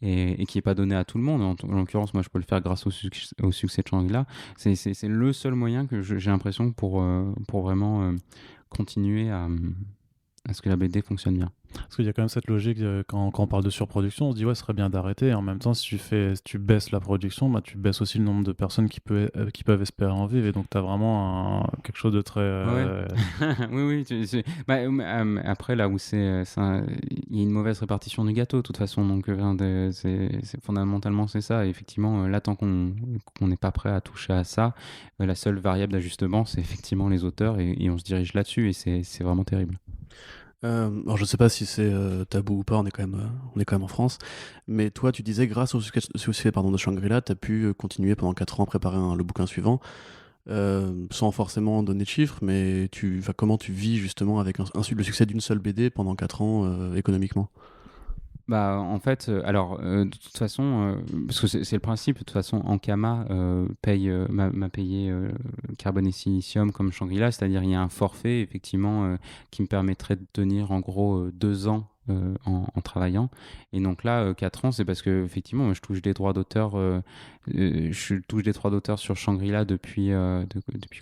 et qui n'est pas donné à tout le monde. En l'occurrence, moi, je peux le faire grâce au succès de Shangri-La. C'est le seul moyen que j'ai l'impression pour vraiment continuer à ce que la BD fonctionne bien. Parce qu'il y a quand même cette logique, quand on parle de surproduction, on se dit ouais, ce serait bien d'arrêter. Et en même temps, si tu baisses la production, bah, tu baisses aussi le nombre de personnes qui peuvent espérer en vivre. Et donc, tu as vraiment quelque chose de très... Oui. Après, là où il y a une mauvaise répartition du gâteau, de toute façon. Donc, fondamentalement, c'est ça. Et effectivement, là, tant qu'on n'est pas prêt à toucher à ça, la seule variable d'ajustement, c'est effectivement les auteurs. Et on se dirige là-dessus. Et c'est vraiment terrible. Alors je sais pas si c'est tabou ou pas, on est quand même en France, mais toi tu disais grâce au succès de Shangri-La, tu as pu continuer pendant 4 ans à préparer le bouquin suivant, sans forcément donner de chiffres, mais comment tu vis justement avec le succès d'une seule BD pendant 4 ans économiquement? Bah, en fait, de toute façon, parce que c'est le principe, de toute façon, Ankama m'a payé Carbone et Silicium comme Shangri-La, c'est-à-dire il y a un forfait, effectivement, qui me permettrait de tenir en gros 2 ans en travaillant. Et donc là, 4 ans, c'est parce que effectivement, je touche des droits d'auteur. Je touche des droits d'auteur sur Shangri-La depuis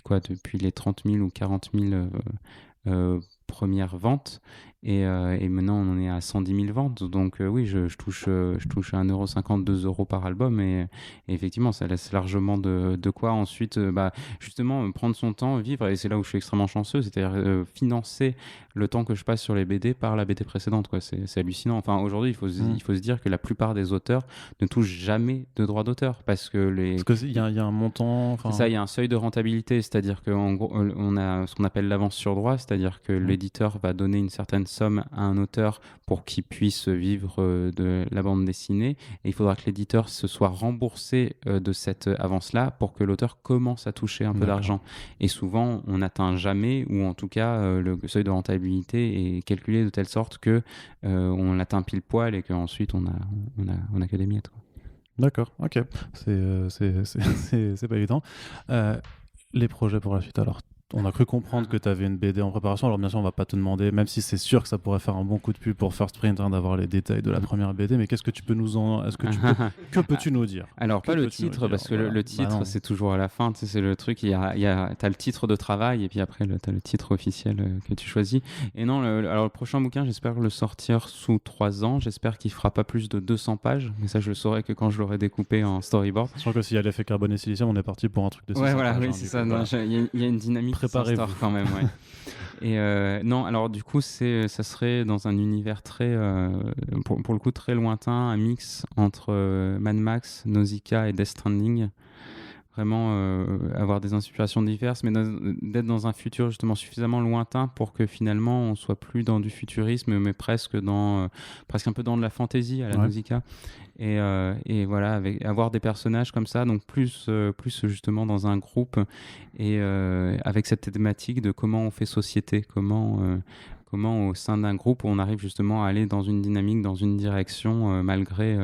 quoi? Depuis les 30 000 ou 40 000 premières ventes. Et maintenant, on en est à 110 000 ventes. Donc oui, je touche 1,50 €, 2 € par album. Et effectivement, ça laisse largement de quoi ensuite, justement, prendre son temps, vivre. Et c'est là où je suis extrêmement chanceux, c'est-à-dire financer le temps que je passe sur les BD par la BD précédente, quoi. C'est hallucinant. Enfin, aujourd'hui, il faut se dire que la plupart des auteurs ne touchent jamais de droits d'auteur parce que Parce qu'il y a un montant. c'est ça, il y a un seuil de rentabilité, c'est-à-dire qu'en gros, on a ce qu'on appelle l'avance sur droit, c'est-à-dire que l'éditeur va donner une certaine somme à un auteur pour qu'il puisse vivre de la bande dessinée, et il faudra que l'éditeur se soit remboursé de cette avance-là pour que l'auteur commence à toucher un peu d'argent. Et souvent, on n'atteint jamais, ou en tout cas, le seuil de rentabilité est calculé de telle sorte que on l'atteint pile poil et qu'ensuite on a que des miettes, quoi. D'accord, ok. C'est pas évident. Les projets pour la suite, alors, on a cru comprendre que tu avais une BD en préparation. Alors bien sûr, on va pas te demander, même si c'est sûr que ça pourrait faire un bon coup de pub pour First Print, d'avoir les détails de la première BD, mais qu'est-ce que tu peux nous en... Que peux-tu nous dire? Alors, pas le titre, parce que le titre, c'est toujours à la fin. Tu sais, c'est le truc, t'as le titre de travail, et puis après, t'as le titre officiel que tu choisis. Et non, alors le prochain bouquin, j'espère le sortir sous 3 ans. J'espère qu'il fera pas plus de 200 pages, mais ça, je le saurai que quand je l'aurai découpé en storyboard. Je crois que s'il y a l'effet carbone et silicium, on est parti pour un truc de 600 ouais, voilà, pages, oui, c'est ça. Il y a une dynamique. Préparez-vous Quand même, ouais. Et non, alors du coup, ça serait dans un univers très, pour le coup, très lointain, un mix entre Mad Max, Nausicaa et Death Stranding. Vraiment avoir des inspirations diverses, mais d'être dans un futur justement suffisamment lointain pour que finalement on soit plus dans du futurisme, mais presque un peu dans de la fantaisie à la Nausicaa. Et voilà, avoir des personnages comme ça, donc plus justement dans un groupe, et avec cette thématique de comment on fait société, comment au sein d'un groupe on arrive justement à aller dans une dynamique, dans une direction, malgré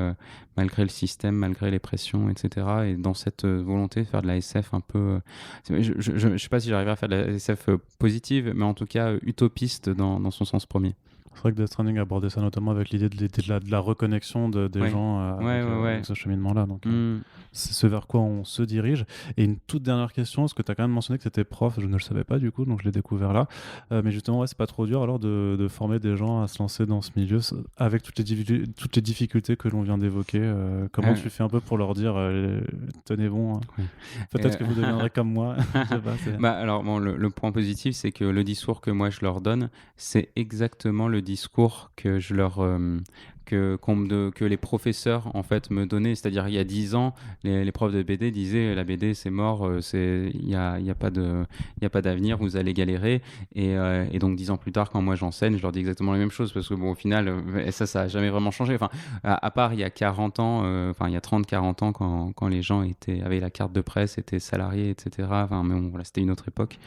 le système, malgré les pressions, etc. Et dans cette volonté de faire de la SF un peu... je ne sais pas si j'arriverai à faire de la SF positive, mais en tout cas utopiste dans son sens premier. C'est vrai que Death Stranding abordait ça notamment avec l'idée de la reconnexion des gens avec ce cheminement-là. Donc, c'est ce vers quoi on se dirige. Et une toute dernière question, parce que tu as quand même mentionné que tu étais prof, je ne le savais pas du coup, donc je l'ai découvert là. Mais justement, c'est pas trop dur alors de former des gens à se lancer dans ce milieu avec toutes les difficultés que l'on vient d'évoquer. Comment tu fais un peu pour leur dire tenez bon, peut-être que vous deviendrez comme moi. Je sais pas, alors, bon, le point positif, c'est que le discours que moi je leur donne, c'est exactement le discours que je leur que les professeurs en fait me donnaient, c'est-à-dire il y a 10 ans les profs de BD disaient la BD c'est mort, il y a pas d'avenir, vous allez galérer, et donc 10 ans plus tard quand moi j'enseigne, je leur dis exactement la même chose, parce que bon, au final ça a jamais vraiment changé, enfin à part il y a 40 ans, il y a 30-40 ans quand les gens avaient la carte de presse, étaient salariés, etc. Enfin, mais bon, voilà, c'était une autre époque.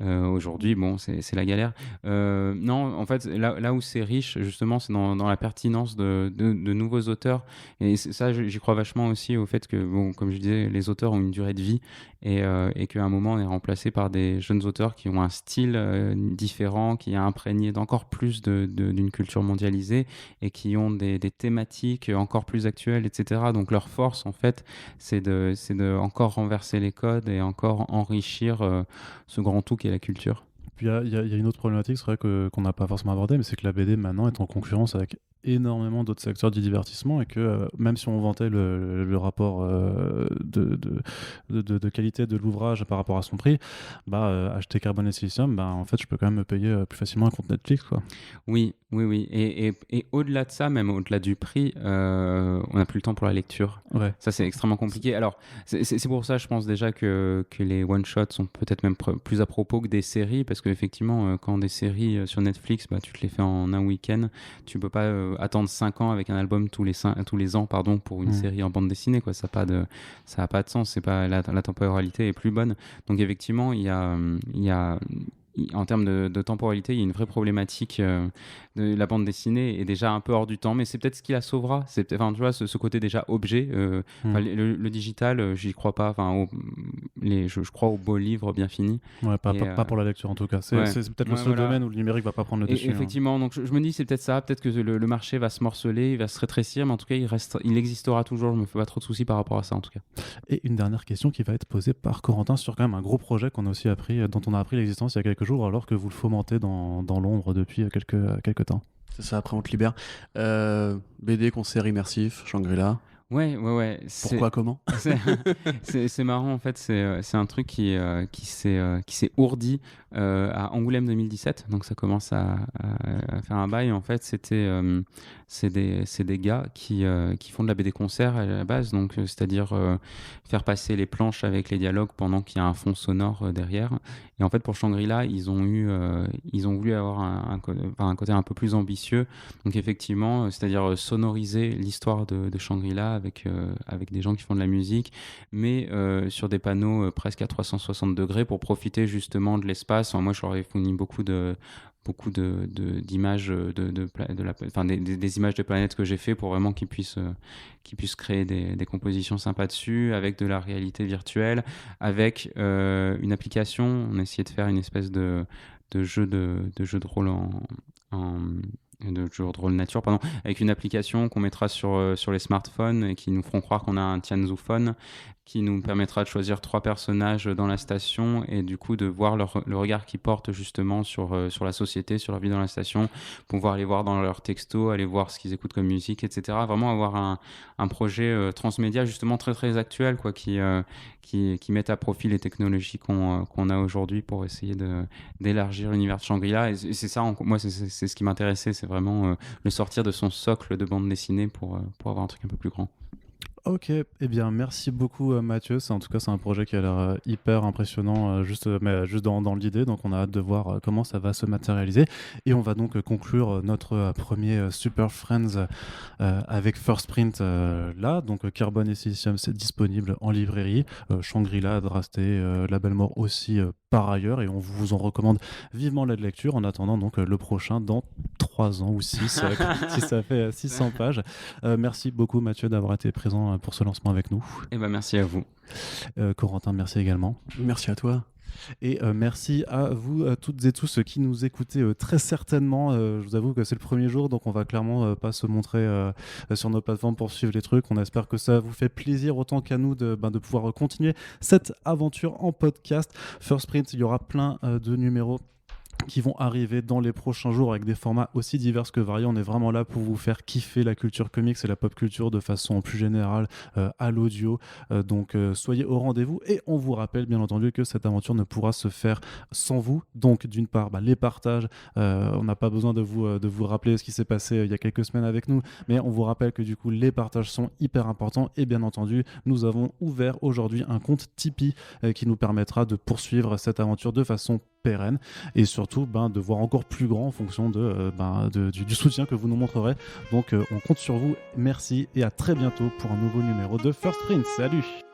Aujourd'hui, bon, c'est la galère. Non, en fait, là où c'est riche, justement, c'est dans la pertinence de nouveaux auteurs. Et ça, j'y crois vachement aussi au fait que, bon, comme je disais, les auteurs ont une durée de vie, et qu'à un moment, on est remplacé par des jeunes auteurs qui ont un style différent, qui est imprégné d'encore plus d'une culture mondialisée, et qui ont des thématiques encore plus actuelles, etc. Donc, leur force, en fait, c'est de encore renverser les codes et encore enrichir ce grand tout qu'est la culture. Puis il y a une autre problématique, c'est vrai qu'on n'a pas forcément abordé, mais c'est que la BD maintenant est en concurrence avec énormément d'autres secteurs du divertissement, et que même si on vantait le rapport de qualité de l'ouvrage par rapport à son prix, acheter Carbone et Silicium, en fait je peux quand même me payer plus facilement un compte Netflix, quoi. Oui. Et au-delà de ça, même au-delà du prix, on n'a plus le temps pour la lecture. Ouais. Ça, c'est extrêmement compliqué. Alors, c'est pour ça, je pense déjà que les one-shots sont peut-être même plus à propos que des séries, parce qu'effectivement, quand des séries sur Netflix, tu te les fais en un week-end, tu peux pas attendre 5 ans avec un album tous les ans, pour une série en bande dessinée, quoi. Ça a pas de sens. C'est pas la temporalité est plus bonne. Donc effectivement, il y a en termes de temporalité, il y a une vraie problématique de la bande dessinée est déjà un peu hors du temps, mais c'est peut-être ce qui la sauvera. Tu vois, ce côté déjà objet. Le digital, j'y crois pas. je crois aux beaux livres bien finis. Ouais, pas pour la lecture en tout cas. C'est peut-être le seul domaine où le numérique va pas prendre le dessus. Effectivement, donc je me dis c'est peut-être ça, peut-être que le marché va se morceler, il va se rétrécir, mais en tout cas il existera toujours. Je me fais pas trop de soucis par rapport à ça en tout cas. Et une dernière question qui va être posée par Corentin sur quand même un gros projet dont on a appris l'existence il y a quelques jours, alors que vous le fomentez dans l'ombre depuis quelques temps. C'est ça, après on te libère. BD, concert immersif, Shangri-La. Ouais. Pourquoi, comment? C'est marrant en fait, c'est un truc qui s'est ourdi à Angoulême 2017, donc ça commence à faire un bail. En fait, c'est des gars qui font de la BD concert à la base, donc c'est-à-dire faire passer les planches avec les dialogues pendant qu'il y a un fond sonore derrière. Et en fait, pour Shangri-La, ils ont voulu avoir un côté un peu plus ambitieux. Donc effectivement, c'est-à-dire sonoriser l'histoire de Shangri-La avec des gens qui font de la musique, mais sur des panneaux presque à 360 degrés pour profiter justement de l'espace. Enfin, moi, je leur ai fourni beaucoup d'images des images de planètes que j'ai fait pour vraiment qu'ils puissent créer des compositions sympas dessus, avec de la réalité virtuelle, avec une application. On a essayé de faire une espèce de jeu de rôle de jeu de rôle nature, avec une application qu'on mettra sur les smartphones et qui nous feront croire qu'on a un Tianzhu Phone, qui nous permettra de choisir 3 personnages dans la station et du coup de voir le regard qu'ils portent justement sur la société, sur leur vie dans la station, pouvoir aller voir dans leurs textos, aller voir ce qu'ils écoutent comme musique, etc. Vraiment avoir un projet transmédia justement très très actuel, quoi, qui met à profit les technologies qu'on a aujourd'hui pour essayer d'élargir l'univers de Shangri-La. Et c'est ça, moi, c'est ce qui m'intéressait, c'est vraiment le sortir de son socle de bande dessinée pour avoir un truc un peu plus grand. Ok, eh bien merci beaucoup Mathieu. En tout cas, c'est un projet qui a l'air hyper impressionnant, juste dans l'idée. Donc, on a hâte de voir comment ça va se matérialiser. Et on va donc conclure notre premier Super Friends avec First Print là. Donc, Carbone et Silicium, c'est disponible en librairie. Shangri-La, Drasté, Label Mort aussi par ailleurs. Et on vous en recommande vivement la lecture. En attendant donc le prochain dans 3 ans ou 6, si ça fait 600 pages. Merci beaucoup Mathieu d'avoir été présent pour ce lancement avec nous. Et merci à vous. Corentin, merci également. Merci à toi. Et merci à vous toutes et tous qui nous écoutez très certainement. Je vous avoue que c'est le premier jour, donc on va clairement pas se montrer sur nos plateformes pour suivre les trucs. On espère que ça vous fait plaisir autant qu'à nous de pouvoir continuer cette aventure en podcast. First Print, il y aura plein de numéros qui vont arriver dans les prochains jours avec des formats aussi divers que variés. On est vraiment là pour vous faire kiffer la culture comics et la pop culture de façon plus générale à l'audio. Donc soyez au rendez-vous et on vous rappelle bien entendu que cette aventure ne pourra se faire sans vous. Donc d'une part, les partages, on n'a pas besoin de vous rappeler ce qui s'est passé il y a quelques semaines avec nous, mais on vous rappelle que du coup les partages sont hyper importants et bien entendu nous avons ouvert aujourd'hui un compte Tipeee qui nous permettra de poursuivre cette aventure de façon pérenne et surtout de voir encore plus grand en fonction du soutien que vous nous montrerez. Donc on compte sur vous, merci et à très bientôt pour un nouveau numéro de First Print. Salut!